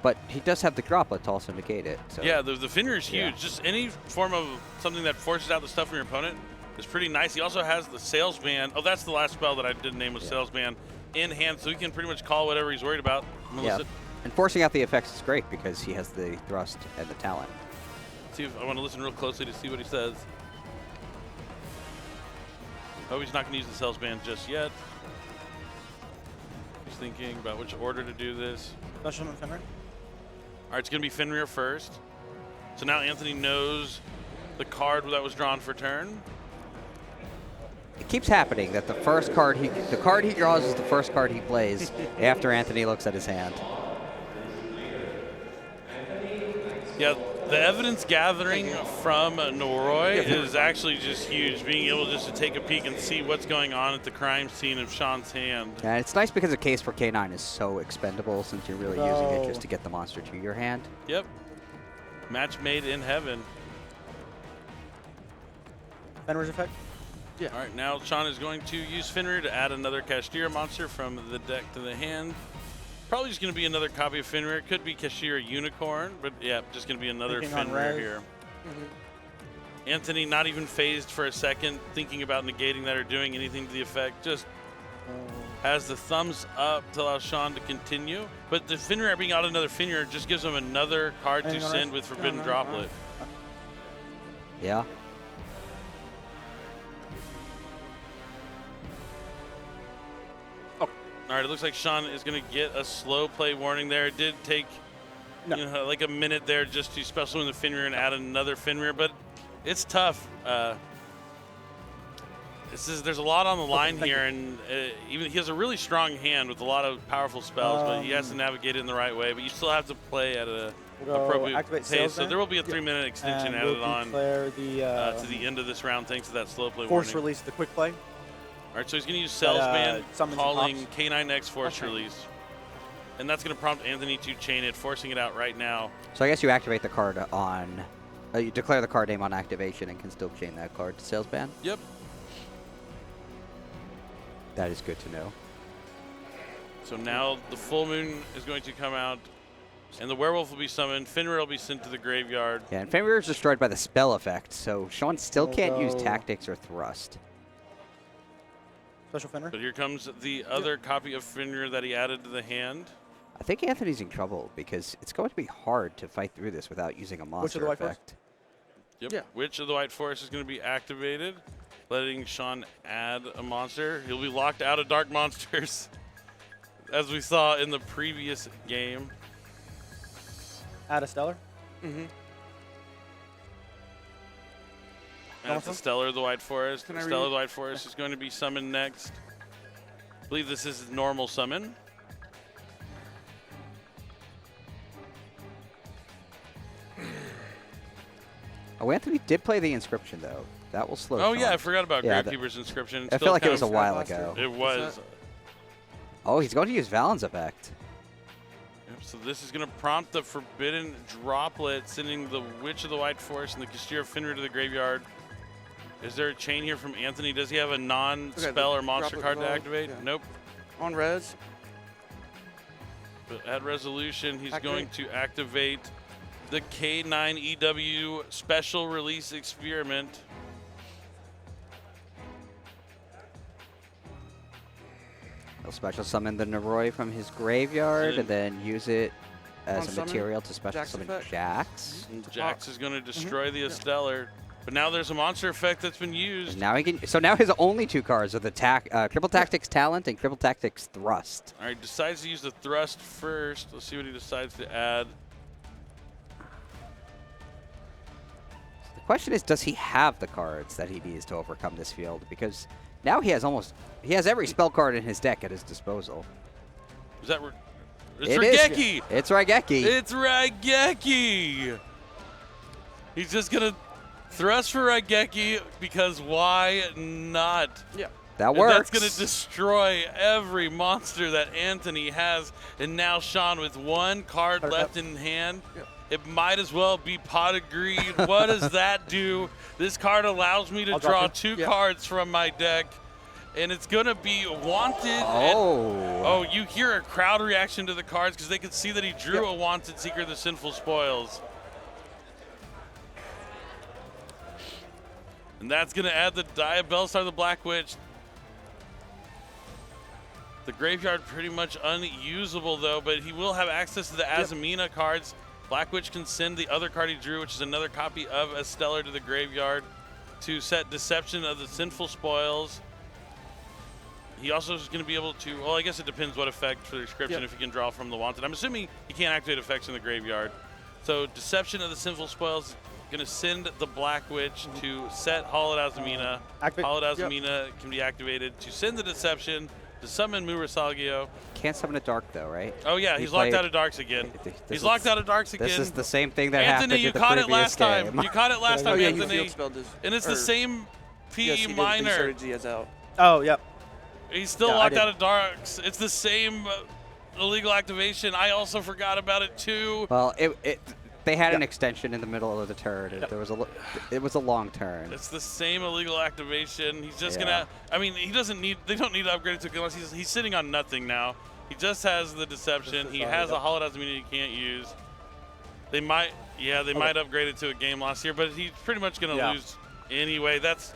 [SPEAKER 2] But he does have the droplet to also negate it. So.
[SPEAKER 1] Yeah, the Fenrir is huge.
[SPEAKER 2] Yeah.
[SPEAKER 1] Just any form of something that forces out the stuff from your opponent is pretty nice. He also has the Salesman. Oh, that's the last spell that I didn't name was Salesman in hand, so he can pretty much call whatever he's worried about.
[SPEAKER 2] Yeah. And forcing out the effects is great because he has the thrust and the talent.
[SPEAKER 1] See if I want to listen real closely to see what he says. Oh, he's not going to use the Salesman just yet. He's thinking about which order to do this.
[SPEAKER 4] Special summon Fenrir.
[SPEAKER 1] All right, it's going to be Fenrir first. So now Anthony knows the card that was drawn for turn.
[SPEAKER 2] It keeps happening that the card he draws is the first card he plays after Anthony looks at his hand.
[SPEAKER 1] Yeah, the evidence gathering from Noroi is actually just huge. Being able just to take a peek and see what's going on at the crime scene of Sean's hand.
[SPEAKER 2] And it's nice because a case for K9 is so expendable since you're really using it just to get the monster to your hand.
[SPEAKER 1] Yep. Match made in heaven.
[SPEAKER 4] Fenrir's effect.
[SPEAKER 3] Yeah.
[SPEAKER 1] All right, now Sean is going to use Fenrir to add another Castillo monster from the deck to the hand. Probably just going to be another copy of Fenrir. It could be Kashira Unicorn, but yeah, just going to be another
[SPEAKER 4] Thinking on
[SPEAKER 1] Fenrir
[SPEAKER 4] res.
[SPEAKER 1] here. Anthony not even phased for a second, thinking about negating that or doing anything to the effect. Just has the thumbs up to allow Sean to continue. But the Fenrir being out another Fenrir just gives him another card to
[SPEAKER 4] Anything on
[SPEAKER 1] send
[SPEAKER 4] res?
[SPEAKER 1] with Forbidden
[SPEAKER 3] No.
[SPEAKER 1] Droplet.
[SPEAKER 2] Yeah.
[SPEAKER 1] All right, it looks like Sean is going to get a slow play warning there. It did take like a minute there just to special in the Fenrir and add another Fenrir, but it's tough. There's a lot on the line here, and even he has a really strong hand with a lot of powerful spells, but he has to navigate it in the right way. But you still have to play at an appropriate
[SPEAKER 4] activate
[SPEAKER 1] pace.
[SPEAKER 4] sales
[SPEAKER 1] So
[SPEAKER 4] then.
[SPEAKER 1] there will be a 3-minute extension
[SPEAKER 4] And
[SPEAKER 1] added
[SPEAKER 4] we'll
[SPEAKER 1] on
[SPEAKER 4] declare the,
[SPEAKER 1] to the end of this round thanks to that slow play
[SPEAKER 4] force
[SPEAKER 1] warning.
[SPEAKER 4] release, the quick play.
[SPEAKER 1] All right, so he's going to use Salesman,
[SPEAKER 4] summons and
[SPEAKER 1] calling
[SPEAKER 4] pops.
[SPEAKER 1] K9X force release. And that's going to prompt Anthony to chain it, forcing it out right now.
[SPEAKER 2] So I guess you activate the card on, you declare the card name on activation and can still chain that card to sales ban.
[SPEAKER 1] Yep.
[SPEAKER 2] That is good to know.
[SPEAKER 1] So now the full moon is going to come out, and the werewolf will be summoned. Fenrir will be sent to the graveyard.
[SPEAKER 2] Yeah, and Fenrir is destroyed by the spell effect, so Sean still
[SPEAKER 4] We'll
[SPEAKER 2] can't use
[SPEAKER 4] go-
[SPEAKER 2] tactics or thrust.
[SPEAKER 4] Special Fenrir.
[SPEAKER 1] But here comes the other copy of Fenrir that he added to the hand.
[SPEAKER 2] I think Anthony's in trouble because it's going to be hard to fight through this without using a monster
[SPEAKER 4] the White Force?
[SPEAKER 2] effect.
[SPEAKER 1] Yep.
[SPEAKER 3] Yeah.
[SPEAKER 1] Witch of the White Forest is going to be activated, letting Sean add a monster. He'll be locked out of Dark Monsters, as we saw in the previous game.
[SPEAKER 4] Add a Stellar.
[SPEAKER 1] That's the Stellar of the White Forest.
[SPEAKER 3] Can I
[SPEAKER 1] Stellar
[SPEAKER 3] read?
[SPEAKER 1] of the White Forest is going to be summoned next. I believe this is normal summon.
[SPEAKER 2] Oh, Anthony did play the inscription, though. That will slow
[SPEAKER 1] Oh
[SPEAKER 2] Sean.
[SPEAKER 1] yeah, I forgot about
[SPEAKER 2] Yeah,
[SPEAKER 1] Gravekeeper's inscription. It
[SPEAKER 2] I
[SPEAKER 1] still
[SPEAKER 2] feel like it was a
[SPEAKER 1] counts.
[SPEAKER 2] while
[SPEAKER 3] Blaster.
[SPEAKER 2] ago.
[SPEAKER 1] It was.
[SPEAKER 2] Oh, he's going to use Valen's effect.
[SPEAKER 1] Yep, so this is going to prompt the Forbidden Droplet, sending the Witch of the White Forest and the Kashira Fenrir to the graveyard. Is there a chain here from Anthony? Does he have a non-spell or monster
[SPEAKER 3] Droplet
[SPEAKER 1] card to
[SPEAKER 3] resolve,
[SPEAKER 1] activate?
[SPEAKER 3] yeah.
[SPEAKER 1] Nope.
[SPEAKER 3] On res.
[SPEAKER 1] But at resolution, he's
[SPEAKER 3] Activate.
[SPEAKER 1] going to activate the K9EW Special Release Experiment.
[SPEAKER 2] He'll special summon the Noroi from his graveyard
[SPEAKER 1] And
[SPEAKER 2] and then use it as
[SPEAKER 3] On
[SPEAKER 2] a
[SPEAKER 3] summon,
[SPEAKER 2] material to special
[SPEAKER 3] Jax
[SPEAKER 2] summon
[SPEAKER 3] effect.
[SPEAKER 2] Jax.
[SPEAKER 1] Jax is going to destroy the Esteller. But now there's a monster effect that's been used.
[SPEAKER 2] And now he can. So now his only two cards are the Triple Tactics Talent and Triple Tactics Thrust.
[SPEAKER 1] All right, decides to use the Thrust first. Let's see what he decides to add.
[SPEAKER 2] The question is, does he have the cards that he needs to overcome this field? Because now he has every spell card in his deck at his disposal.
[SPEAKER 1] Is that... It's
[SPEAKER 2] It is.
[SPEAKER 1] Raigeki!
[SPEAKER 2] It's Raigeki.
[SPEAKER 1] It's Raigeki! He's just going to thrust for Raigeki because why not?
[SPEAKER 3] Yeah.
[SPEAKER 2] That
[SPEAKER 1] And
[SPEAKER 2] works.
[SPEAKER 1] that's going to destroy every monster that Anthony has. And now Sean with one card left in hand.
[SPEAKER 3] Yeah.
[SPEAKER 1] It might as well be Pot of Greed. What does that do? This card allows me to
[SPEAKER 4] I'll drop
[SPEAKER 1] draw
[SPEAKER 4] you.
[SPEAKER 1] two
[SPEAKER 3] Yeah.
[SPEAKER 1] cards from my deck. And it's going to be Wanted.
[SPEAKER 2] Oh.
[SPEAKER 1] You hear a crowd reaction to the cards because they can see that he drew a Wanted Seeker of the Sinful Spoils. And that's going to add the Diabellstar, the Black Witch. The graveyard pretty much unusable, though, but he will have access to the Azamina cards. Black Witch can send the other card he drew, which is another copy of a Stellar, to the graveyard to set Deception of the Sinful Spoils. He also is going to be able to, well, I guess it depends what effect for the description if he can draw from the Wanted. I'm assuming he can't activate effects in the graveyard. So Deception of the Sinful Spoils, going to send the Black Witch to set Hollowed Azamina.
[SPEAKER 4] Activate.
[SPEAKER 1] Hollowed Azamina can be activated to send the Deception, to summon Murasagio.
[SPEAKER 2] Can't summon a Dark, though, right?
[SPEAKER 1] Oh, yeah,
[SPEAKER 2] He
[SPEAKER 1] he's locked
[SPEAKER 2] played-
[SPEAKER 1] out of Darks again.
[SPEAKER 2] This
[SPEAKER 1] He's
[SPEAKER 2] is-
[SPEAKER 1] locked out of Darks again.
[SPEAKER 2] This is the same thing that
[SPEAKER 1] Anthony,
[SPEAKER 2] happened
[SPEAKER 1] you
[SPEAKER 2] in the
[SPEAKER 1] caught it
[SPEAKER 2] previous
[SPEAKER 1] last
[SPEAKER 2] game.
[SPEAKER 1] time. You caught it last
[SPEAKER 3] Oh
[SPEAKER 1] time,
[SPEAKER 3] yeah, you
[SPEAKER 1] Anthony.
[SPEAKER 3] field spelled his.
[SPEAKER 1] And it's the
[SPEAKER 3] or-
[SPEAKER 1] same P
[SPEAKER 3] Yes, he did. He
[SPEAKER 1] minor.
[SPEAKER 3] started G as out.
[SPEAKER 4] Oh, yep.
[SPEAKER 1] He's still
[SPEAKER 4] Yeah, I
[SPEAKER 1] locked
[SPEAKER 4] did.
[SPEAKER 1] out of Darks. It's the same illegal activation. I also forgot about it too.
[SPEAKER 2] Well, they had an extension in the middle of the turn. And
[SPEAKER 4] Yep.
[SPEAKER 2] it was a long turn.
[SPEAKER 1] It's the same illegal activation. He's just
[SPEAKER 2] Yeah.
[SPEAKER 1] gonna. I mean, he doesn't need. They don't need to upgrade it to unless he's sitting on nothing now. He just has the Deception. He has a Hollowed Azamina he can't use. They might, they might upgrade it to a game loss here, but he's pretty much going to lose anyway. That's